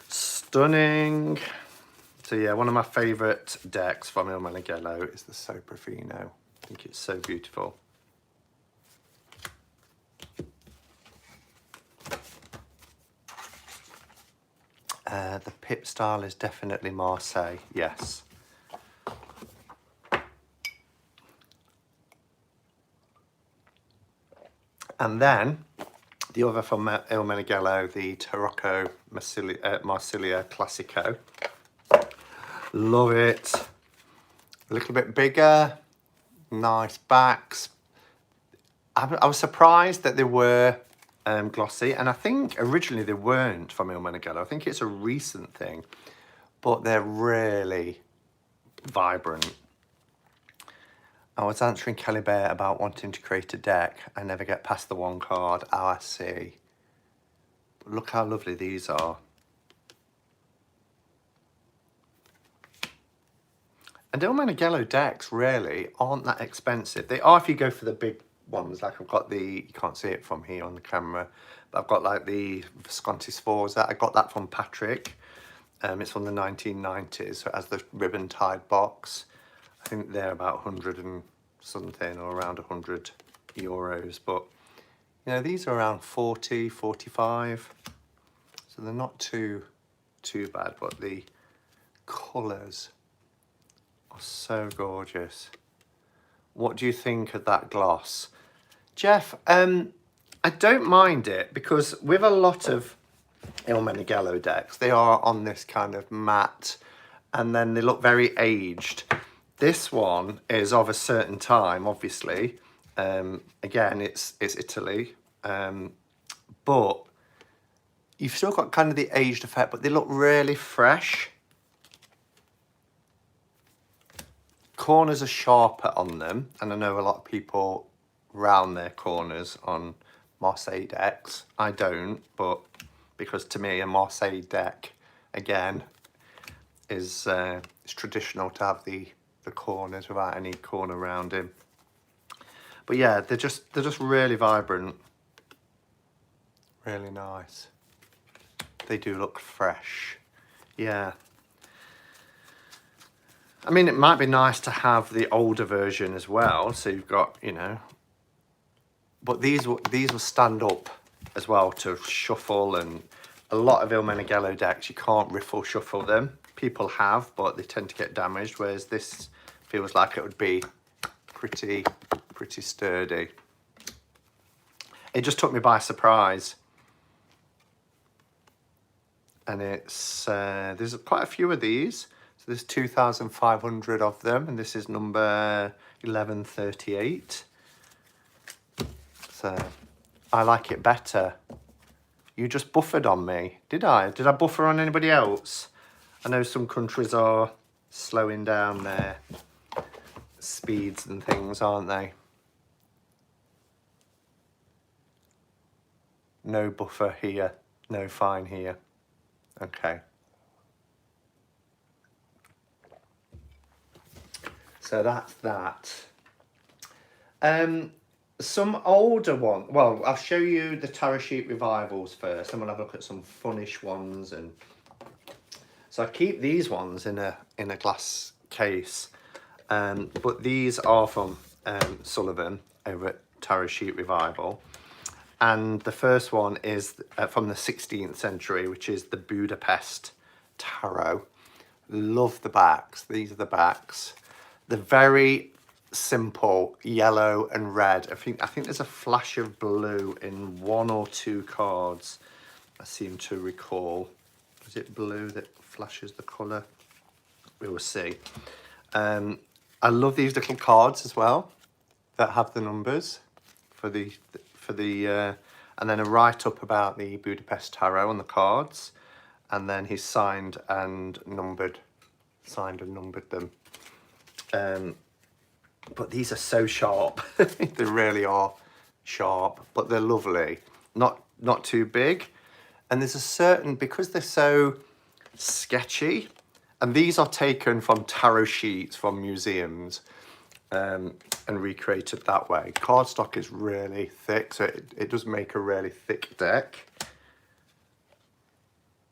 Stunning. So yeah, one of my favourite decks from Il Meneghello is the Soprafino. I think it's so beautiful. The pip style is definitely Marseille, yes. And then the other from Il Meneghello, the Tarot Marseille Classico. Love it. A little bit bigger, nice backs. I was surprised that they were glossy, and I think originally they weren't from Il Meneghello. I think it's a recent thing, but they're really vibrant. I was answering Kelly Bear about wanting to create a deck. I never get past the one card. Oh, I see. But look how lovely these are. And Il Meneghello decks really aren't that expensive. They are if you go for the big ones. Like I've got the, you can't see it from here on the camera, but I've got like the Visconti Sforza. I got that from Patrick. It's from the 1990s, so it has the ribbon tied box. I think they're about 100 and something, or around 100 euros, but you know, these are around 40, 45, so they're not too bad, but the colours are so gorgeous. What do you think of that gloss? Jeff, I don't mind it, because with a lot of Il Meneghello decks, they are on this kind of matte, and then they look very aged. This one is of a certain time, obviously. Again, it's Italy, but you've still got kind of the aged effect, but they look really fresh. Corners are sharper on them, and I know a lot of people round their corners on Marseille decks. I don't, but because to me a Marseille deck, again, is it's traditional to have the corners without any corner rounding. But yeah, they're just really vibrant, really nice. They do look fresh, yeah. I mean, it might be nice to have the older version as well, so you've got, you know, but these will stand up as well to shuffle, and a lot of Il Meneghello decks, you can't riffle shuffle them. People have, but they tend to get damaged, whereas this feels like it would be pretty sturdy. It just took me by surprise. And it's, there's quite a few of these. So there's 2,500 of them, and this is number 1138. So I like it better. You just buffered on me, did I? Did I buffer on anybody else? I know some countries are slowing down their speeds and things, aren't they? No buffer here, no fine here. Okay. So that's that. Some older one. Well, I'll show you the tarot sheet revivals first, and we'll have a look at some funnish ones. And so I keep these ones in a glass case, but these are from Sullivan over at Tarot Sheet Revival. And the first one is from the 16th century, which is the Budapest Tarot. Love the backs. These are the backs. They're very simple, yellow and red. I think there's a flash of blue in one or two cards, I seem to recall. Is it blue that flashes the colour? We will see. I love these little cards as well that have the numbers for the and then a write-up about the Budapest Tarot on the cards, and then he's signed and numbered them. But these are so sharp. They really are sharp, but they're lovely. Not too big. And there's a certain, because they're so sketchy, and these are taken from tarot sheets from museums, and recreated that way. Cardstock is really thick, so it does make a really thick deck.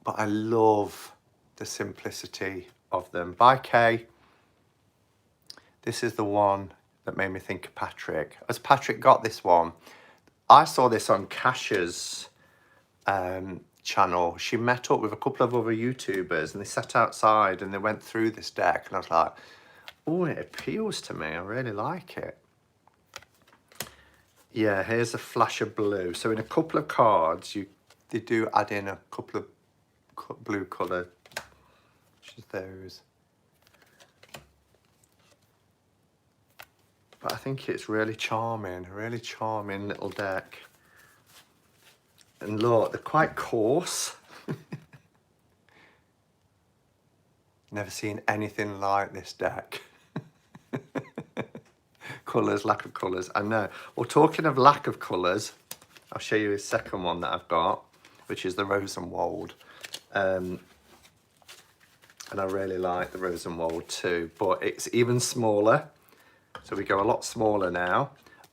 But I love the simplicity of them. By Kay. This is the one that made me think of Patrick. As Patrick got this one, I saw this on Kasha's channel. She met up with a couple of other YouTubers, and they sat outside and they went through this deck, and I was like, oh, it appeals to me. I really like it. Yeah, here's a flash of blue. So in a couple of cards, they do add in a couple of blue colour, which is those. But I think it's really charming, a really charming little deck. And look, they're quite coarse. Never seen anything like this deck. Colours, lack of colours, I know. Well, talking of lack of colours, I'll show you a second one that I've got, which is the Rosenwald. And I really like the Rosenwald too, but it's even smaller. So we go a lot smaller now,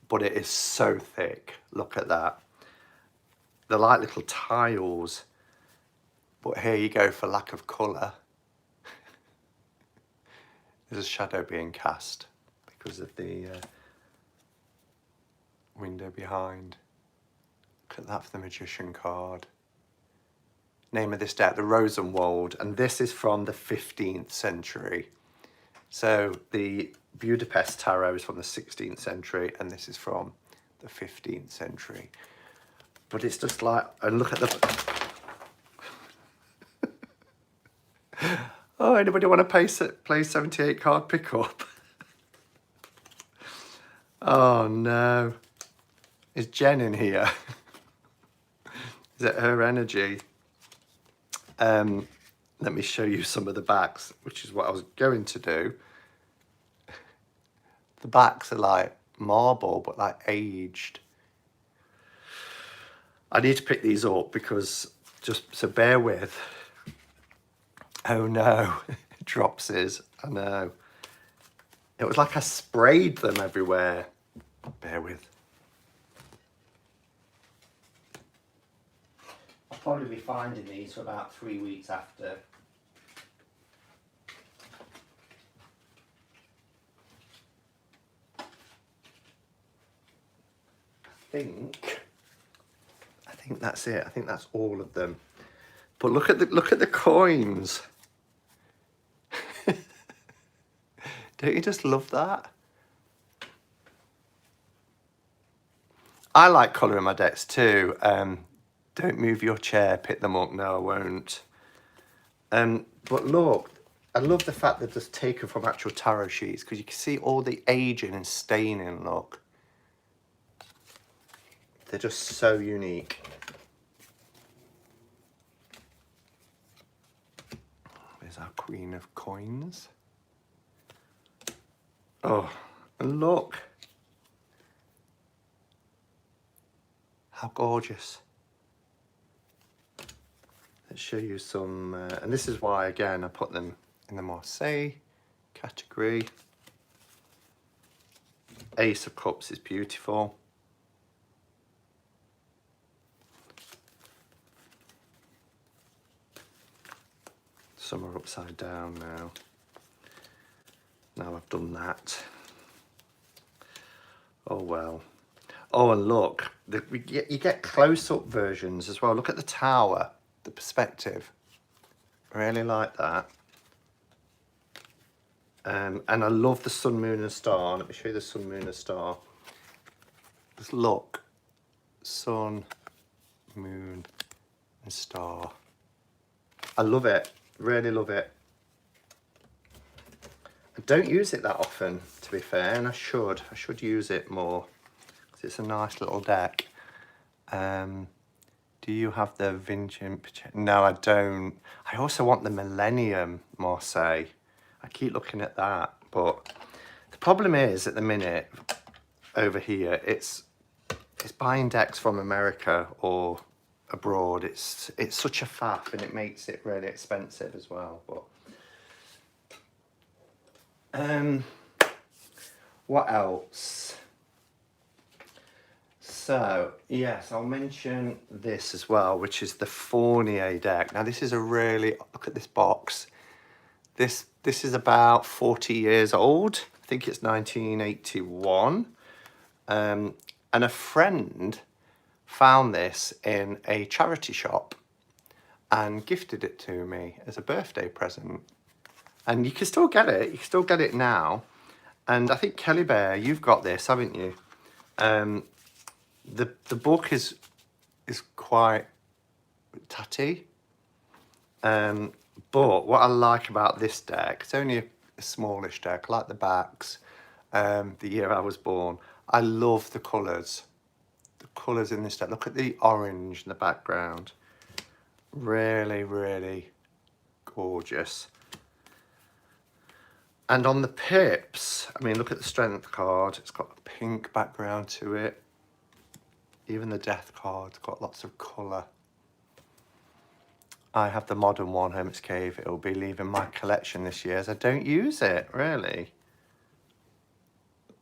but it is so thick. Look at that. They're like little tiles, but here you go for lack of colour. There's a shadow being cast because of the window behind. Look at that for the Magician card. Name of this deck, the Rosenwald, and this is from the 15th century. So the Budapest Tarot is from the 16th century, and this is from the 15th century. But it's just like, and look at the... Oh, anybody want to play 78 card pickup? Oh no. Is Jen in here? Is it her energy? Let me show you some of the backs, which is what I was going to do. The backs are like marble, but like aged. I need to pick these up because, just so bear with. Oh no, dropsies, I know. It was like I sprayed them everywhere. Bear with. I'll probably be finding these for about 3 weeks after. I think that's it. I think that's all of them. But look at the coins. Don't you just love that? I like colouring my decks too. Don't move your chair, pick them up. No, I won't. But look, I love the fact that they're just taken from actual tarot sheets because you can see all the aging and staining, look. They're just so unique. There's our Queen of Coins. Oh, and look. How gorgeous. Let's show you some, and this is why, again, I put them in the Marseille category. Ace of Cups is beautiful. Some are upside down now. Now I've done that. Oh well. Oh, and look, you get close-up versions as well. Look at the tower, the perspective. Really like that. And I love the sun, moon and star. Let me show you the sun, moon and star. Just look. Sun, moon and star. I love it. Really love it. I don't use it that often, to be fair, and I should use it more because it's a nice little deck. Do you have the vintage? No, I don't. I also want the Millennium Marseille. I keep looking at that, but the problem is at the minute over here, it's buying decks from America or abroad. It's such a faff, and it makes it really expensive as well. But what else? So yes, I'll mention this as well, which is the Fournier deck. Now this is a really, look at this box. This is about 40 years old. I think it's 1981. And a friend found this in a charity shop and gifted it to me as a birthday present. And you can still get it. You can still get it now. And I think Kelly Bear, you've got this, haven't you? The book is quite tatty. But what I like about this deck, it's only a smallish deck. I like the backs. The year I was born. I love the colours. The colours in this deck. Look at the orange in the background. Really, really gorgeous. And on the pips, I mean, look at the strength card. It's got a pink background to it. Even the death card's got lots of colour. I have the modern one, Hermit's Cave. It'll be leaving my collection this year as I don't use it, really.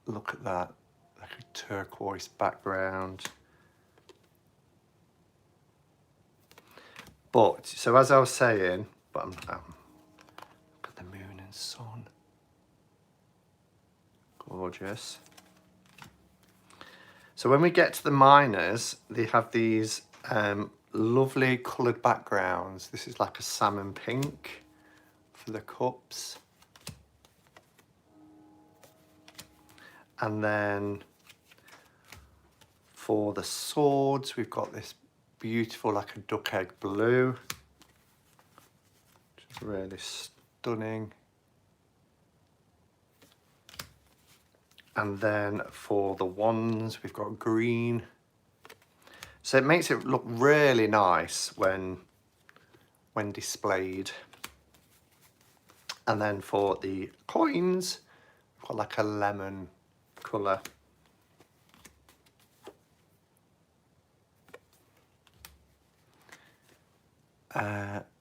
Look at that, like a turquoise background. But, so as I was saying, but look at the moon and sun. Gorgeous. So when we get to the minors, they have these lovely coloured backgrounds. This is like a salmon pink for the cups. And then for the swords, we've got this beautiful, like a duck egg blue, which is really stunning. And then for the wands, we've got green. So it makes it look really nice when when displayed. And then for the coins, got like a lemon colour.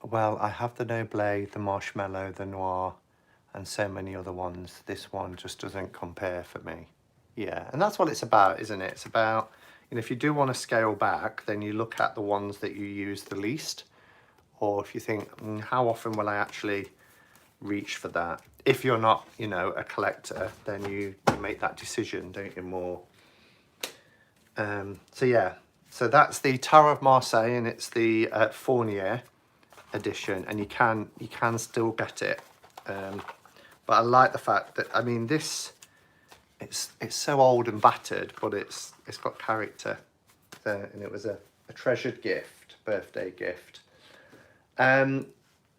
Well, I have the Noblet, the Marshmallow, the Noir, and so many other ones. This one just doesn't compare for me. Yeah, and that's what it's about, isn't it? It's about, you know, if you do want to scale back, then you look at the ones that you use the least. Or if you think, how often will I actually reach for that? If you're not, you know, a collector, then you make that decision, don't you, more? So yeah, so that's the Tarot of Marseille, and it's the Fournier edition, and you can still get it. But I like the fact that, I mean, this, it's so old and battered, but it's got character. So, and it was a treasured gift, birthday gift.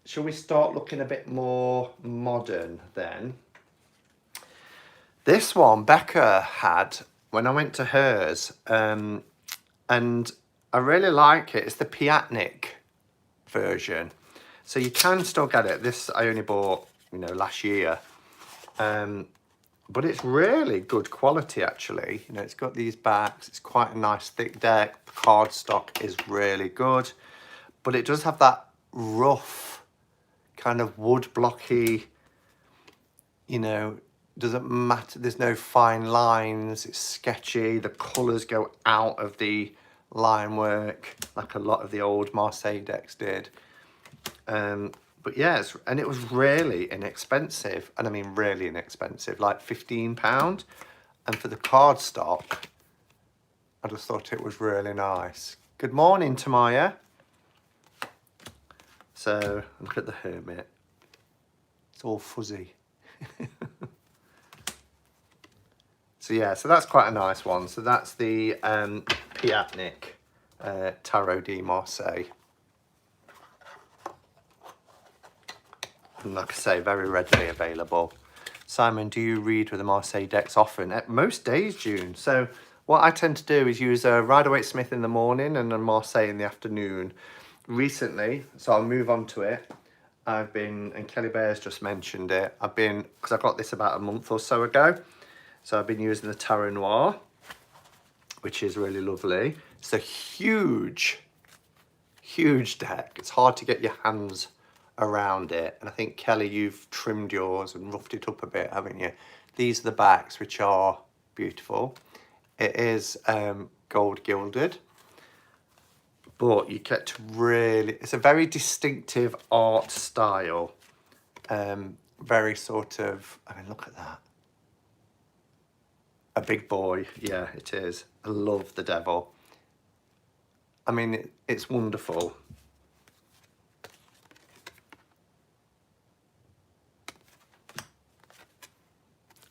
Shall we start looking a bit more modern then? This one Becca had when I went to hers, and I really like it. It's the Piatnik version. So you can still get it. This I only bought, you know, last year. But it's really good quality, actually. You know, it's got these backs. It's quite a nice thick deck. The cardstock is really good. But it does have that rough, kind of wood blocky, you know, doesn't matter. There's no fine lines. It's sketchy. The colours go out of the line work like a lot of the old Marseille decks did. But yes, and it was really inexpensive, and I mean really inexpensive, like £15. And for the cardstock, I just thought it was really nice. Good morning, Tamaya. So look at the hermit. It's all fuzzy. So yeah, so that's quite a nice one. So that's the Piatnik Tarot de Marseille. And like I say, very readily available. Simon, do you read with the Marseille decks often? At most days, June. So what I tend to do is use a Rider-Waite-Smith in the morning and a Marseille in the afternoon. Recently, so I'll move on to it, I've been, and Kelly Bear's just mentioned it, I've been, because I got this about a month or so ago, so I've been using the Tarot Noir, which is really lovely. It's a huge, huge deck. It's hard to get your hands around it, and I think, Kelly, you've trimmed yours and roughed it up a bit, haven't you? These are the backs, which are beautiful. It is gold gilded, but you get to really, it's a very distinctive art style. Very sort of, I mean, look at that. A big boy, yeah, it is. I love the devil. I mean, it's wonderful.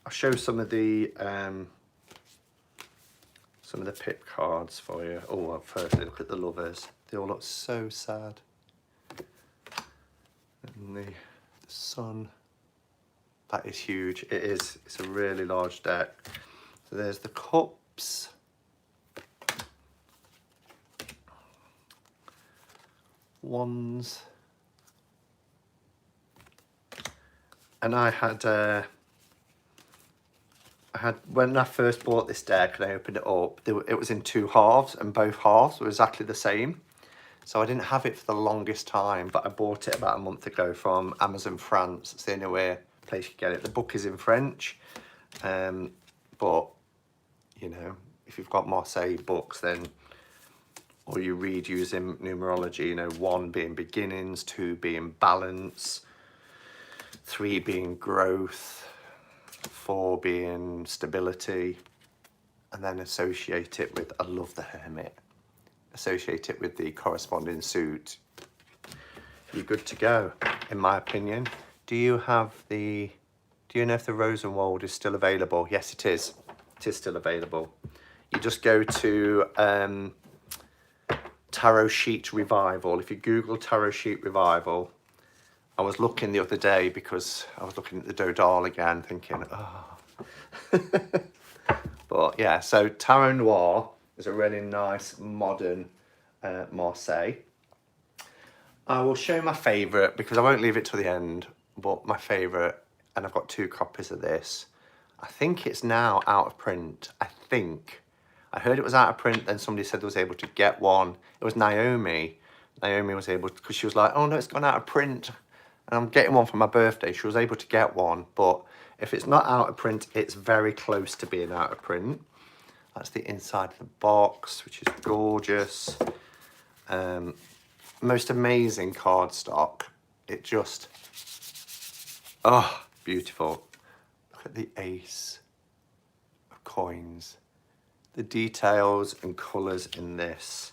I'll show some of the pip cards for you. Oh, first look at the lovers. They all look so sad. And the sun. That is huge. It is. It's a really large deck. So there's the cups. Wands. And I had when I first bought this deck and I opened it up, it was in two halves, and both halves were exactly the same. So I didn't have it for the longest time, but I bought it about a month ago from Amazon France. It's the only place you can get it. The book is in French, but you know, if you've got Marseille books, then, or you read using numerology, you know, 1 being beginnings, 2 being balance, 3 being growth, 4 being stability, and then associate it with, I love the hermit, associate it with the corresponding suit. You're good to go, in my opinion. Do you know if the Rosenwald is still available? Yes, it is. It is still available. You just go to Tarot Sheet Revival. If you Google Tarot Sheet Revival, I was looking the other day because I was looking at the Dodal again, thinking, oh. But yeah, so Tarot Noir is a really nice modern Marseille. I will show my favourite because I won't leave it till the end, but my favourite, and I've got 2 copies of this. I think it's now out of print. I think. I heard it was out of print, then somebody said they was able to get one. It was Naomi. Naomi was able to, because she was like, oh no, it's gone out of print. And I'm getting one for my birthday. She was able to get one, but if it's not out of print, it's very close to being out of print. That's the inside of the box, which is gorgeous. Most amazing cardstock. It just, oh, beautiful. Look at the ace of coins. The details and colours in this,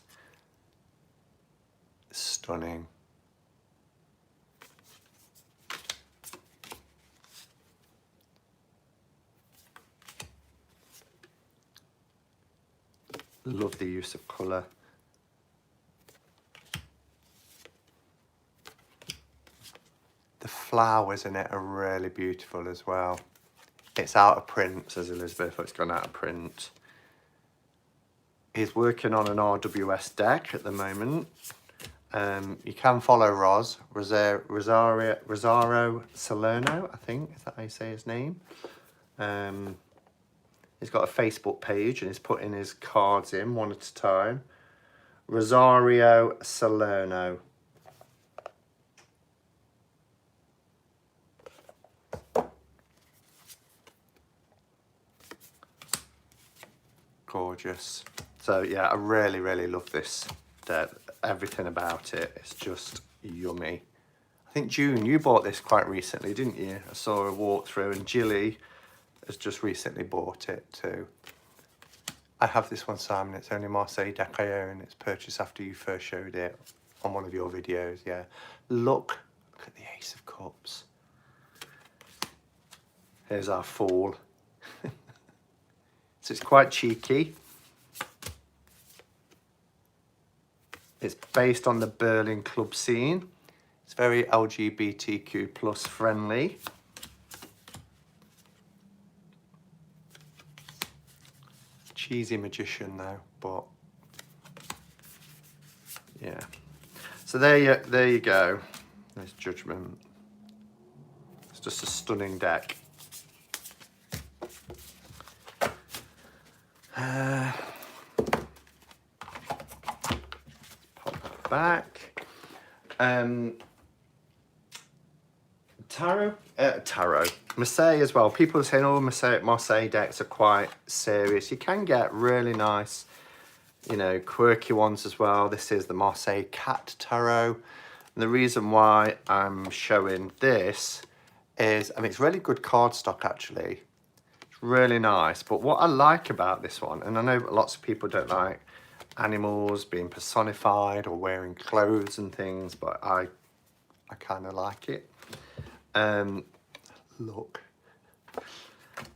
stunning. Love the use of colour. The flowers in it are really beautiful as well. It's out of print, says Elizabeth. It's gone out of print. He's working on an RWS deck at the moment. You can follow Rosario Salerno, I think. Is that how you say his name? He's got a Facebook page and he's putting his cards in one at a time. Rosario Salerno. Gorgeous. So yeah, I really, really love this deck. Everything about it, it's just yummy. I think June, you bought this quite recently, didn't you? I saw a walkthrough, and Jilly has just recently bought it too. I have this one, Simon. It's only Marseille deck I own. It's purchased after you first showed it on one of your videos. Yeah, look at the Ace of Cups. Here's our Fool. So it's quite cheeky. It's based on the Berlin club scene. It's very LGBTQ plus friendly. Cheesy magician though, but yeah. So there you go. There's Judgment. It's just a stunning deck. Pop that back. Tarot. Marseille as well. People are saying, oh, Marseille decks are quite serious. You can get really nice, you know, quirky ones as well. This is the Marseille Cat Tarot. And the reason why I'm showing this is, I mean, it's really good cardstock actually. It's really nice. But what I like about this one, and I know lots of people don't like animals being personified or wearing clothes and things, but I kind of like it. Look.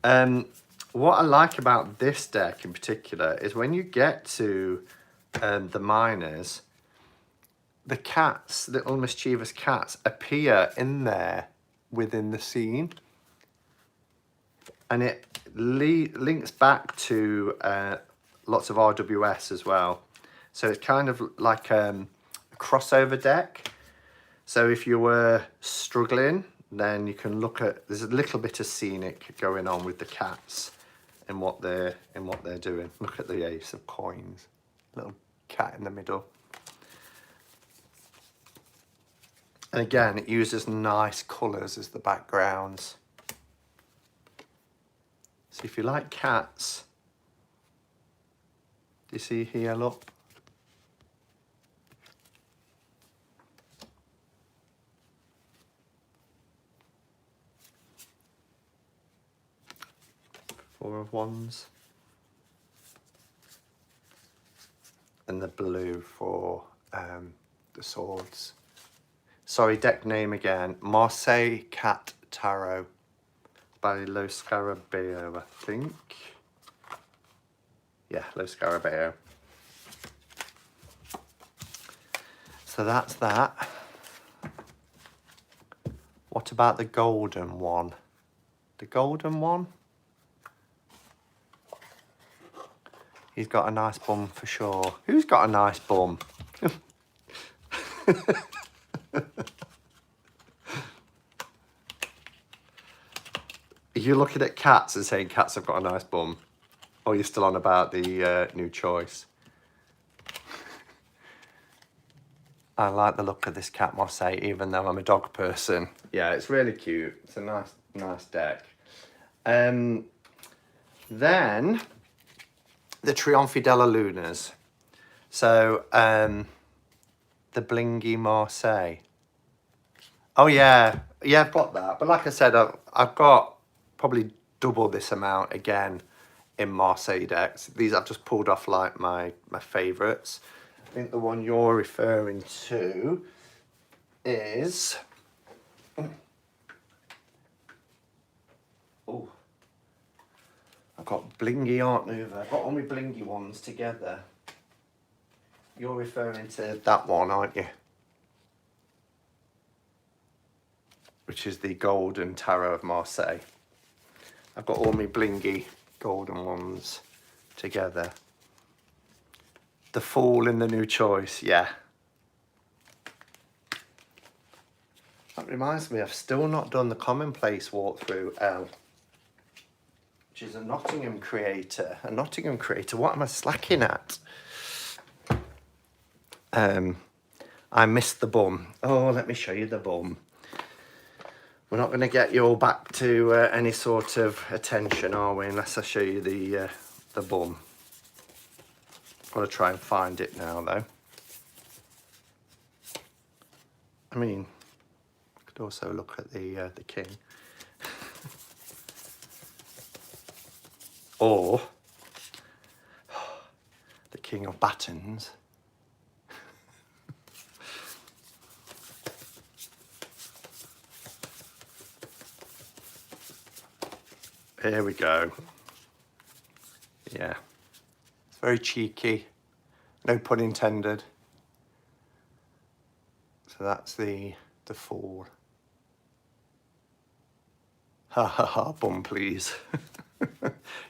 What I like about this deck in particular is when you get to the minors, the cats, the little mischievous cats, appear in there within the scene. And it links back to lots of RWS as well. So it's kind of like a crossover deck. So if you were struggling, then you can look at, there's a little bit of scenic going on with the cats and what they're doing. Look at the Ace of Coins, little cat in the middle. And again, it uses nice colours as the backgrounds. So if you like cats, do you see here, look? Four of Wands. And the blue for the swords. Sorry, deck name again. Marseille Cat Tarot by Lo Scarabeo, I think. Yeah, Lo Scarabeo. So that's that. What about the golden one? The golden one? He's got a nice bum for sure. Who's got a nice bum? you're looking at cats and saying cats have got a nice bum, or you're still on about the new choice. I like the look of this cat Marseille, even though I'm a dog person. Yeah, it's really cute. It's a nice deck. Then the Triomphe della Lunas. So the Blingy Marseille. Oh yeah, I've got that. But like I said, I've got probably double this amount again in Marseille decks. These I've just pulled off like my favourites. I think the one you're referring to is... Oh, I've got Blingy Art Nouveau. I've got all my Blingy ones together. You're referring to that one, aren't you? Which is the Golden Tarot of Marseille. I've got all my Blingy golden ones together. The Fool in the new choice, yeah. That reminds me, I've still not done the Commonplace walkthrough, L, which is a Nottingham creator. A Nottingham creator, what am I slacking at? I missed the bum. Oh, let me show you the bum. We're not going to get you all back to any sort of attention, are we, unless I show you the bum. Got to try and find it now, though. I mean, I could also look at the king. Or the king of battens. Here we go. Yeah. It's very cheeky. No pun intended. So that's the Fool. Ha ha ha, bum please.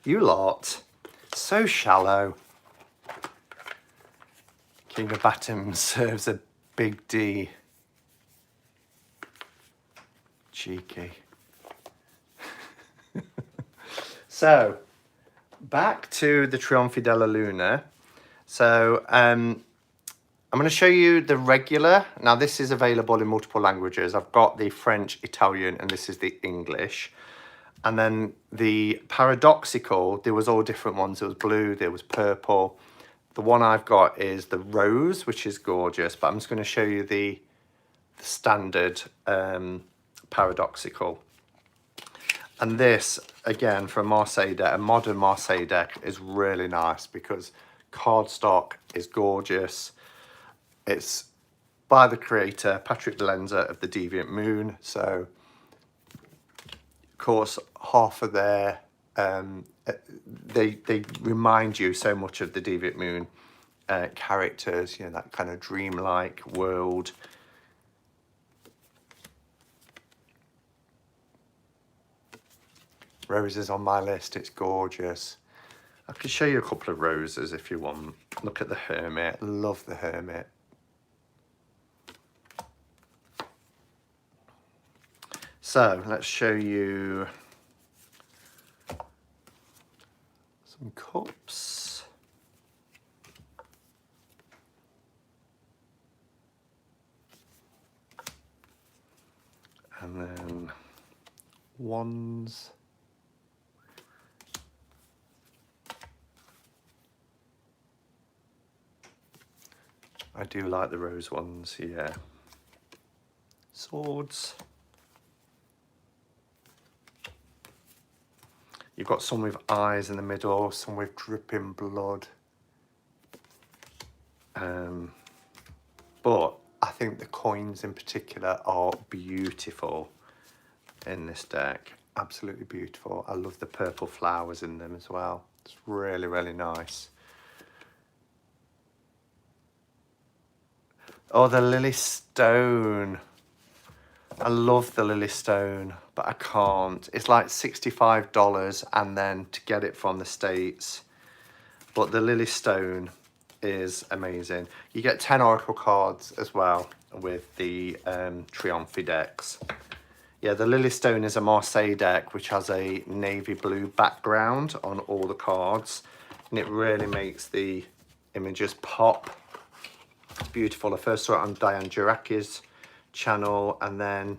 You lot. So shallow. King of Battens serves a big D. Cheeky. So, back to the Trionfi della Luna. So, I'm going to show you the regular. Now, this is available in multiple languages. I've got the French, Italian, and this is the English. And then the Paradoxical, there was all different ones. There was blue, there was purple. The one I've got is the rose, which is gorgeous. But I'm just going to show you the standard Paradoxical. And this, again, for a Marseille deck, a modern Marseille deck, is really nice because cardstock is gorgeous. It's by the creator, Patrick Delenza of the Deviant Moon. So, of course, half of their, they remind you so much of the Deviant Moon characters, you know, that kind of dreamlike world. Roses on my list, it's gorgeous. I could show you a couple of roses if you want. Look at the Hermit, love the Hermit. So let's show you some cups. And then wands. I do like the rose ones, yeah. Swords. You've got some with eyes in the middle, some with dripping blood. But I think the coins in particular are beautiful in this deck. Absolutely beautiful. I love the purple flowers in them as well. It's really, really nice. Oh, the Lily Stone. I love the Lily Stone, but I can't. It's like $65 and then to get it from the States. But the Lily Stone is amazing. You get 10 Oracle cards as well with the Trionfi decks. Yeah, the Lily Stone is a Marseille deck which has a navy blue background on all the cards, and it really makes the images pop. It's beautiful. I first saw it on Diane Juraki's channel, and then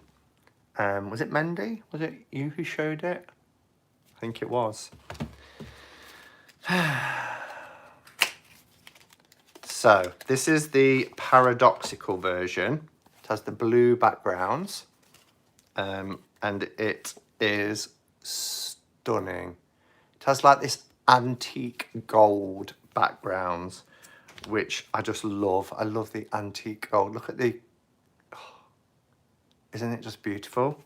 was it Mendy? Was it you who showed it? I think it was. So this is the paradoxical version. It has the blue backgrounds. And it is stunning. It has like this antique gold backgrounds, which I just love. I love the antique gold. Look at the, oh, isn't it just beautiful?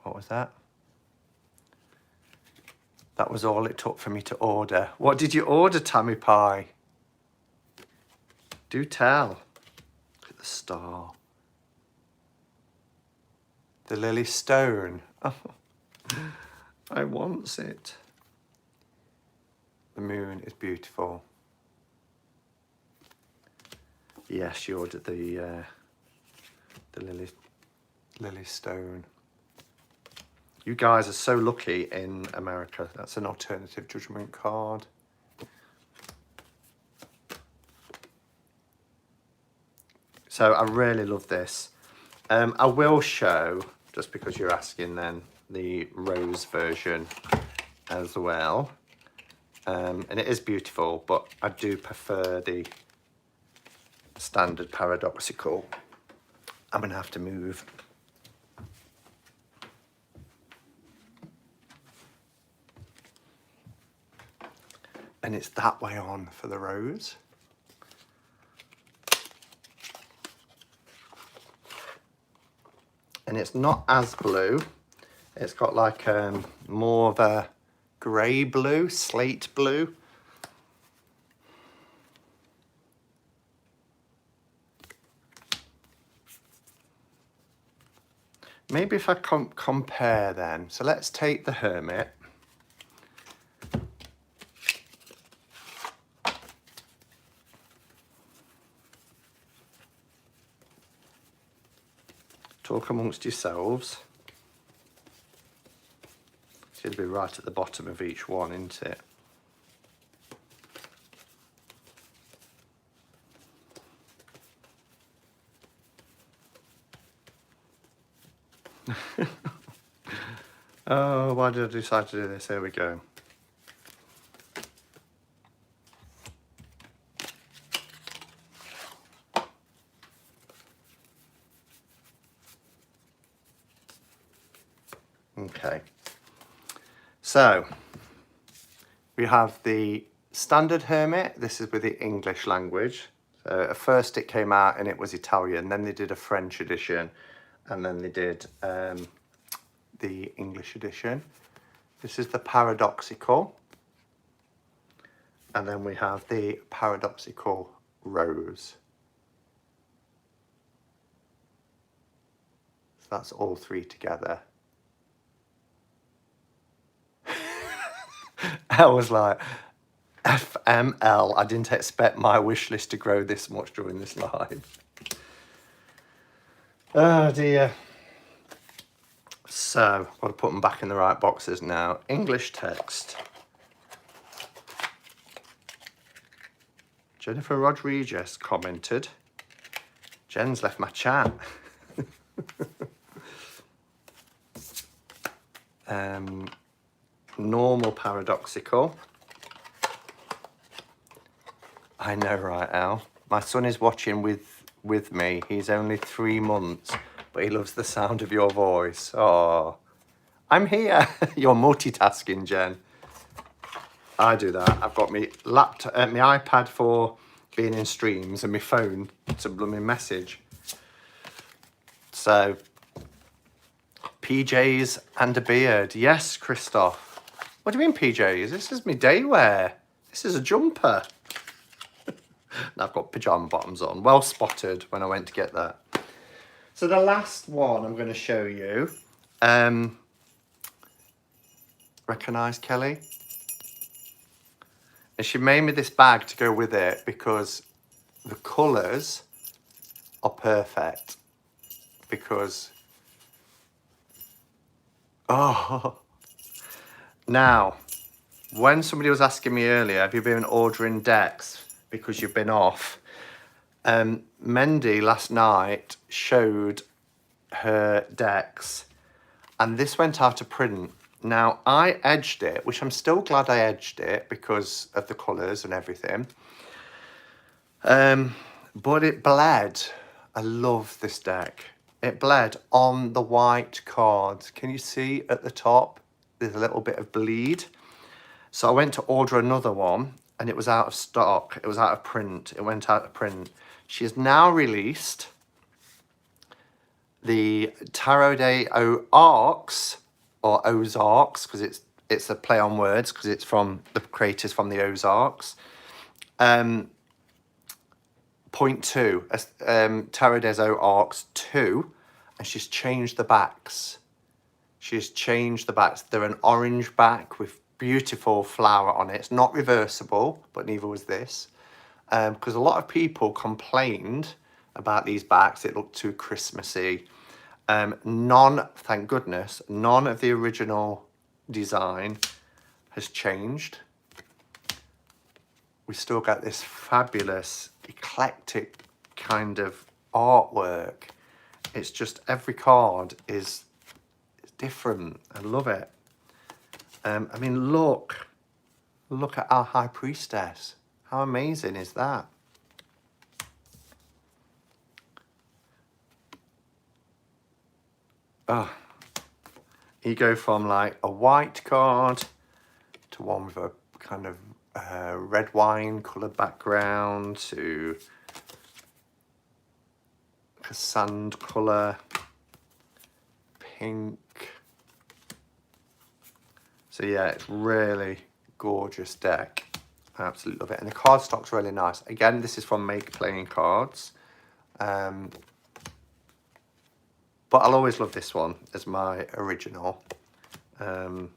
What was that? That was all it took for me to order. What did you order, Tammy Pie? Do tell. Look at the star. The Lily Stone. Oh, I want it. The moon is beautiful. Yes, she ordered the Lily Stone. You guys are so lucky in America. That's an alternative judgment card. So I really love this. I will show, just because you're asking then, the rose version as well. And it is beautiful, but I do prefer the standard paradoxical. I'm going to have to move. And it's that way on for the rose. And it's not as blue. It's got like more of a grey blue, slate blue. Maybe if I compare then. So let's take the Hermit. Talk amongst yourselves. It'll be right at the bottom of each one, isn't it? Oh, why did I decide to do this? Here we go. Okay, so we have the standard Hermit. This is with the English language. So at first it came out and it was Italian, then they did a French edition, and then they did the English edition. This is the paradoxical, and then we have the paradoxical rose. So that's all three together. I was like, FML, I didn't expect my wish list to grow this much during this live. Oh dear. So, I've got to put them back in the right boxes now. English text. Jennifer Rodriguez commented. Jen's left my chat. Normal paradoxical. I know, right, Al? My son is watching with me. He's only 3 months, but he loves the sound of your voice. Oh, I'm here. You're multitasking, Jen. I do that. I've got my laptop, my iPad for being in streams, and my phone to blooming message. So, PJs and a beard. Yes, Christoph. What do you mean PJs? This is my day wear. This is a jumper. And I've got pyjama bottoms on. Well spotted when I went to get that. So the last one I'm going to show you. Recognise Kelly? And she made me this bag to go with it because the colours are perfect. Because, oh, now, when somebody was asking me earlier, have you been ordering decks because you've been off? Mendy last night showed her decks and this went out of print. Now, I edged it, which I'm still glad I edged it because of the colours and everything. But it bled. I love this deck. It bled on the white cards. Can you see at the top? There's a little bit of bleed. So I went to order another one and it was out of stock. It was out of print. It went out of print. She has now released the Tarot de Noir, or Ozarks, because it's a play on words, because it's from the creators from the Ozarks. Point 2, Tarot de Noir 2, and she's changed the backs. She's changed the backs. They're an orange back with beautiful flower on it. It's not reversible, but neither was this. Because a lot of people complained about these backs. It looked too Christmassy. Thank goodness, none of the original design has changed. We still got this fabulous, eclectic kind of artwork. It's just every card is different. I love it. I mean, look at our High Priestess. How amazing is that? Oh, you go from like a white card to one with a kind of red wine coloured background to a sand colour, pink. So yeah, it's really gorgeous deck. I absolutely love it. And the card stock's really nice. Again, this is from Make Playing Cards. But I'll always love this one as my original. But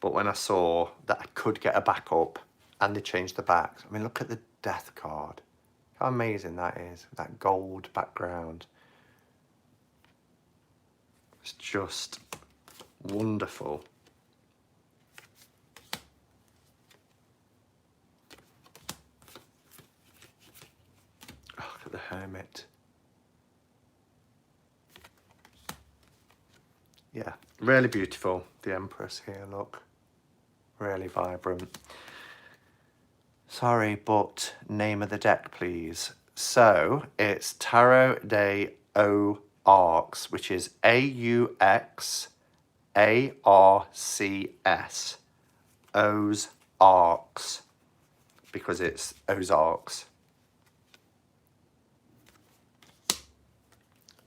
when I saw that I could get a backup and they changed the backs, I mean, look at the death card. How amazing that is, that gold background. It's just wonderful. Oh, look at the Hermit. Yeah, really beautiful. The Empress here, look. Really vibrant. Sorry, but name of the deck, please. So, it's Tarot de Noir, which is Auxarcs. Ozarks. Because it's Ozarks.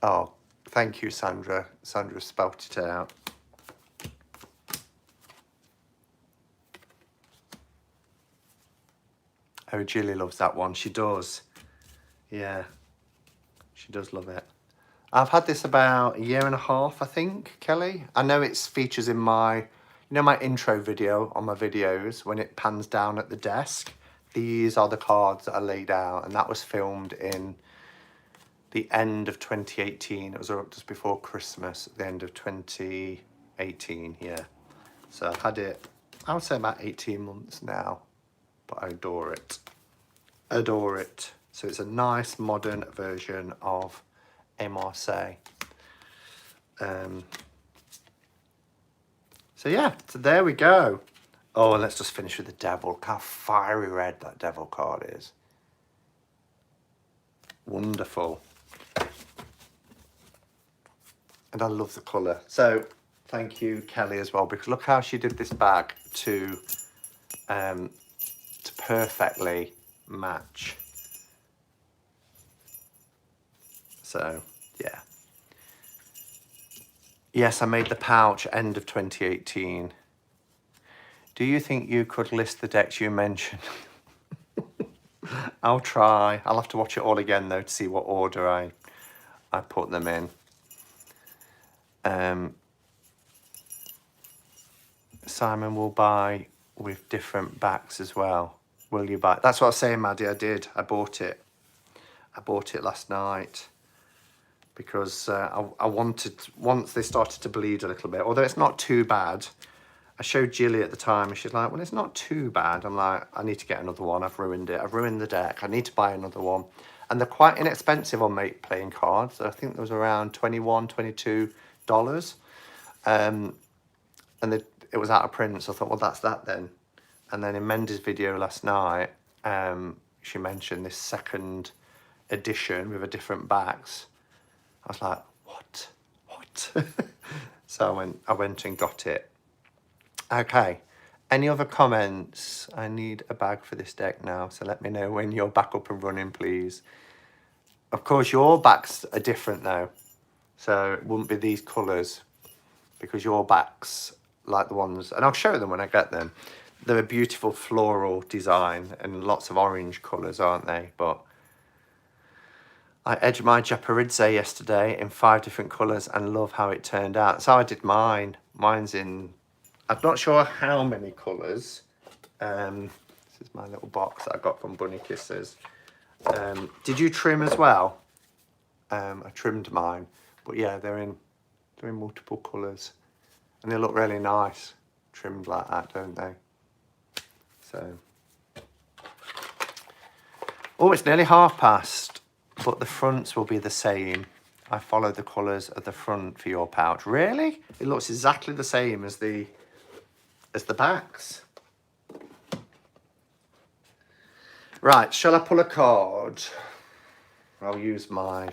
Oh, thank you, Sandra. Sandra spelt it out. Oh, Julie loves that one. She does. Yeah, she does love it. I've had this about a year and a half, I think, Kelly. I know it's features in my, you know, my intro video on my videos when it pans down at the desk. These are the cards that I laid out, and that was filmed in the end of 2018. It was just before Christmas, at the end of 2018, yeah. So I've had it, I would say about 18 months now, but I adore it. Adore it. So it's a nice modern version of a Marseille. So yeah, so there we go. Oh, and let's just finish with the devil. Look how fiery red that devil card is. Wonderful. And I love the colour. So thank you, Kelly, as well, because look how she did this bag to perfectly match. So yeah. Yes, I made the pouch end of 2018. Do you think you could list the decks you mentioned? I'll try. I'll have to watch it all again though to see what order I put them in. Simon will buy with different backs as well. Will you buy? That's what I was saying, Maddie. I did. I bought it. I bought it last night because I wanted, once they started to bleed a little bit, although it's not too bad. I showed Jilly at the time and she's like, well, it's not too bad. I'm like, I need to get another one. I've ruined it. I've ruined the deck. I need to buy another one. And they're quite inexpensive on playing cards. I think there was around $21, $22. And it was out of print. So I thought, well, that's that then. And then in Mendy's video last night, she mentioned this second edition with a different backs. I was like, what? So I went and got it. Okay, any other comments? I need a bag for this deck now, so let me know when you're back up and running, please. Of course, your backs are different though, so it wouldn't be these colours, because your backs, like the ones, and I'll show them when I get them, they're a beautiful floral design and lots of orange colours, aren't they? But I edged my Japaridze yesterday in 5 different colours and love how it turned out. That's how I did mine. Mine's in, I'm not sure how many colours. This is my little box that I got from Bunny Kisses. Did you trim as well? I trimmed mine, but yeah, they're in multiple colours, and they look really nice trimmed like that, don't they? So, oh, it's nearly 1:30, but the fronts will be the same. I follow the colours of the front for your pouch. Really? It looks exactly the same as the backs. Right, shall I pull a card? I'll use my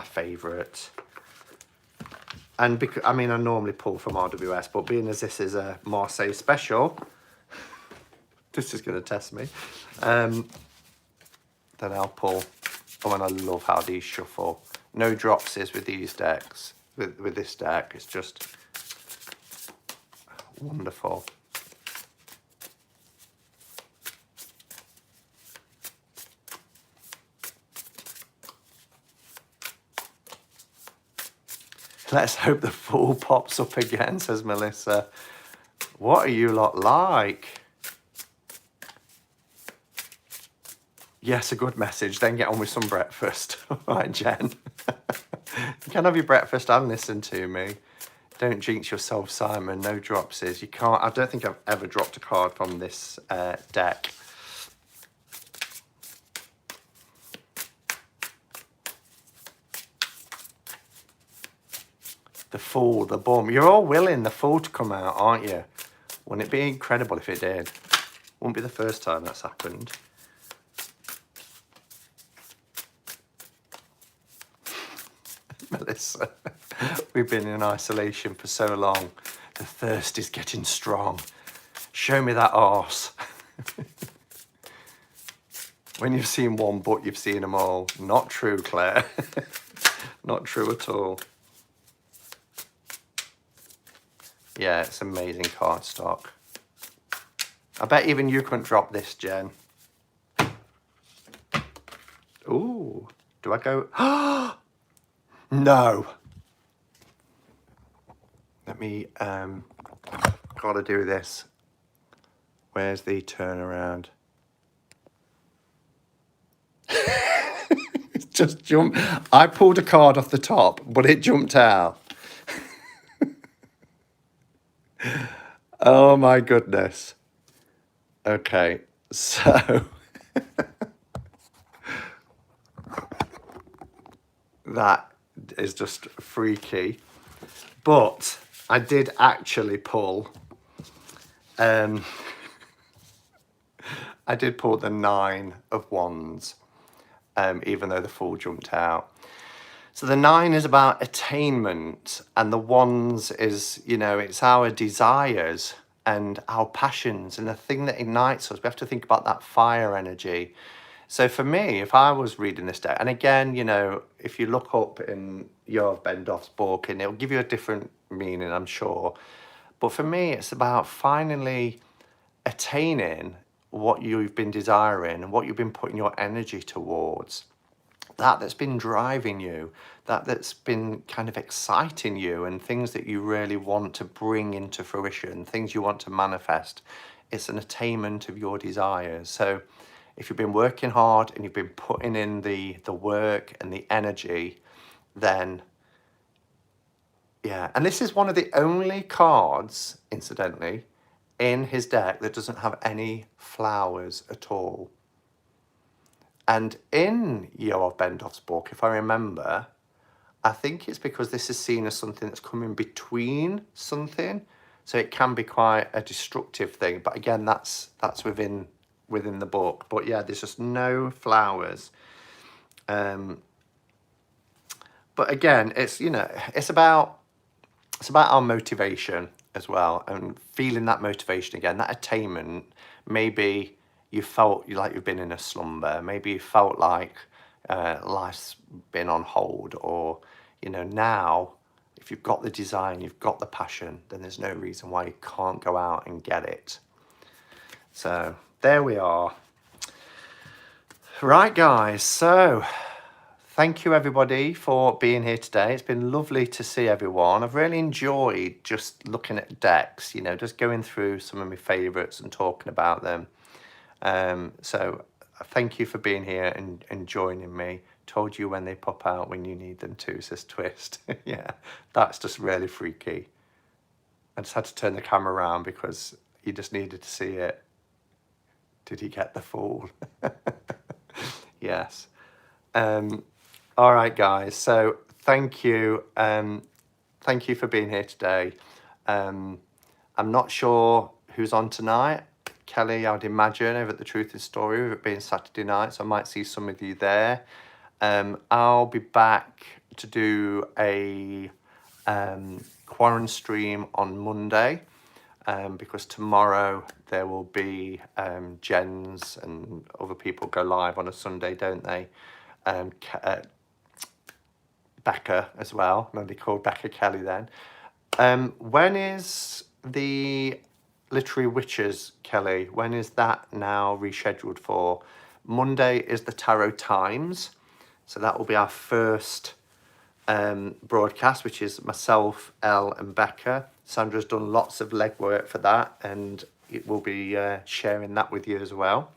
favourite. And because, I mean, I normally pull from RWS, but being as this is a Marseille special, this is going to test me. Then I'll pull. Oh, and I love how these shuffle. No dropsies with these decks. With this deck, it's just wonderful. Let's hope the Fool pops up again, says Melissa. What are you lot like? Yes, a good message. Then get on with some breakfast. All right, Jen. You can have your breakfast and listen to me. Don't jinx yourself, Simon. No dropsies. You can't. I don't think I've ever dropped a card from this deck. The Fool, the Bum. You're all willing the Fool to come out, aren't you? Wouldn't it be incredible if it did? Wouldn't be the first time that's happened. Melissa, we've been in isolation for so long. The thirst is getting strong. Show me that arse. When you've seen one butt, you've seen them all. Not true, Claire. Not true at all. Yeah, it's amazing cardstock. I bet even you couldn't drop this, Jen. Ooh, do I go? No. Let me, gotta do this. Where's the turnaround? It just jumped. I pulled a card off the top, but it jumped out. Oh my goodness. Okay, so that is just freaky. But I did actually pull I did pull the 9 of Wands, even though the Fool jumped out. So the 9 is about attainment, and the Wands is, you know, it's our desires and our passions and the thing that ignites us. We have to think about that fire energy. So for me, if I was reading this deck, and again, you know, if you look up in Jörg Bendoff's book, and it'll give you a different meaning, I'm sure. But for me, it's about finally attaining what you've been desiring and what you've been putting your energy towards. that's been driving you, that's been kind of exciting you, and things that you really want to bring into fruition, things you want to manifest. It's an attainment of your desires. So if you've been working hard and you've been putting in the work and the energy, then yeah. And this is one of the only cards, incidentally, in his deck that doesn't have any flowers at all. And in Yoav Bendov's book, if I remember, I think it's because this is seen as something that's coming between something. So it can be quite a destructive thing. But again, that's within the book. But yeah, there's just no flowers. But again, it's, you know, it's about our motivation as well, and feeling that motivation again, that attainment. Maybe you felt like you've been in a slumber. Maybe you felt like life's been on hold, or, you know, now if you've got the design, you've got the passion, then there's no reason why you can't go out and get it. So there we are. Right, guys, so thank you everybody for being here today. It's been lovely to see everyone. I've really enjoyed just looking at decks, you know, just going through some of my favourites and talking about them. So thank you for being here and joining me. Told you when they pop out when you need them to, says Twist. Yeah, that's just really freaky. I just had to turn the camera around because you just needed to see it. Did he get the fool? Yes. All right, guys. So thank you. Thank you for being here today. I'm not sure who's on tonight. Kelly, I'd imagine, over at the Truth in Story, with it being Saturday night, so I might see some of you there. I'll be back to do a quarantine stream on Monday, because tomorrow there will be Jen's, and other people go live on a Sunday, don't they? Becca as well. Maybe called Becca Kelly then. When is the Literary Witches, Kelly? When is that now rescheduled for? Monday is the Tarot Times. So that will be our first broadcast, which is myself, Elle and Becca. Sandra's done lots of legwork for that, and it will be sharing that with you as well.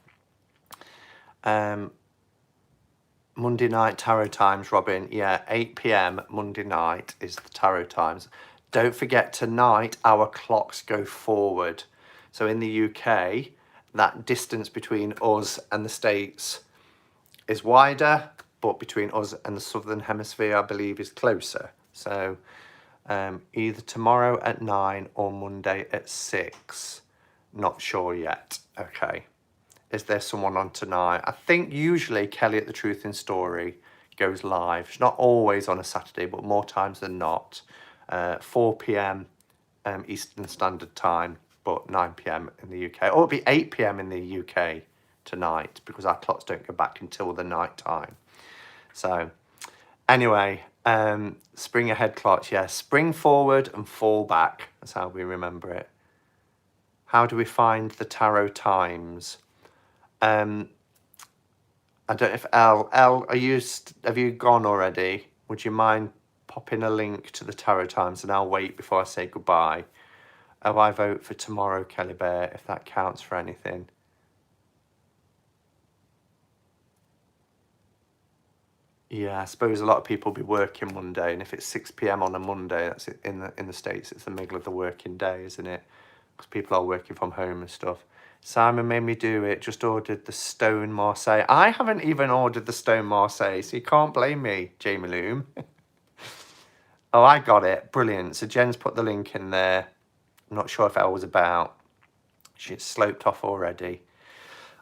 Monday night Tarot Times, Robin. Yeah, 8 p.m. Monday night is the Tarot Times. Don't forget, tonight our clocks go forward. So in the UK, that distance between us and the States is wider, but between us and the Southern Hemisphere, I believe, is closer. So either tomorrow at 9 or Monday at 6. Not sure yet. Okay. Is there someone on tonight? I think usually Kelly at the Truth in Story goes live. She's not always on a Saturday, but more times than not. 4 p.m. Eastern Standard Time, but 9 p.m. in the UK. Or it'll be 8 p.m. in the UK tonight, because our clocks don't go back until the night time. So anyway, spring ahead clocks, yes. Spring forward and fall back. That's how we remember it. How do we find the Tarot Times? I don't know if Elle, are you, have you gone already? Would you mind popping a link to the Tarot Times, and I'll wait before I say goodbye. Oh, I vote for tomorrow, Kelly Bear, if that counts for anything. Yeah, I suppose a lot of people will be working Monday, and if it's 6 p.m. on a Monday, that's in the States, it's the middle of the working day, isn't it? Because people are working from home and stuff. Simon made me do it, just ordered the Stone Marseille. I haven't even ordered the Stone Marseille, so you can't blame me, Jamie Loom. Oh, I got it. Brilliant. So Jen's put the link in there. I'm not sure if Elle was about. She's sloped off already.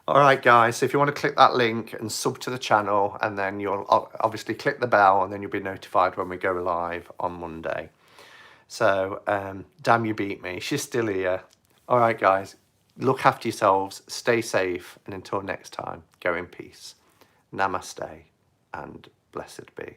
All right, guys. So if you want to click that link and sub to the channel, and then you'll obviously click the bell, and then you'll be notified when we go live on Monday. So, damn, you beat me. She's still here. All right, guys. Look after yourselves. Stay safe. And until next time, go in peace. Namaste and blessed be.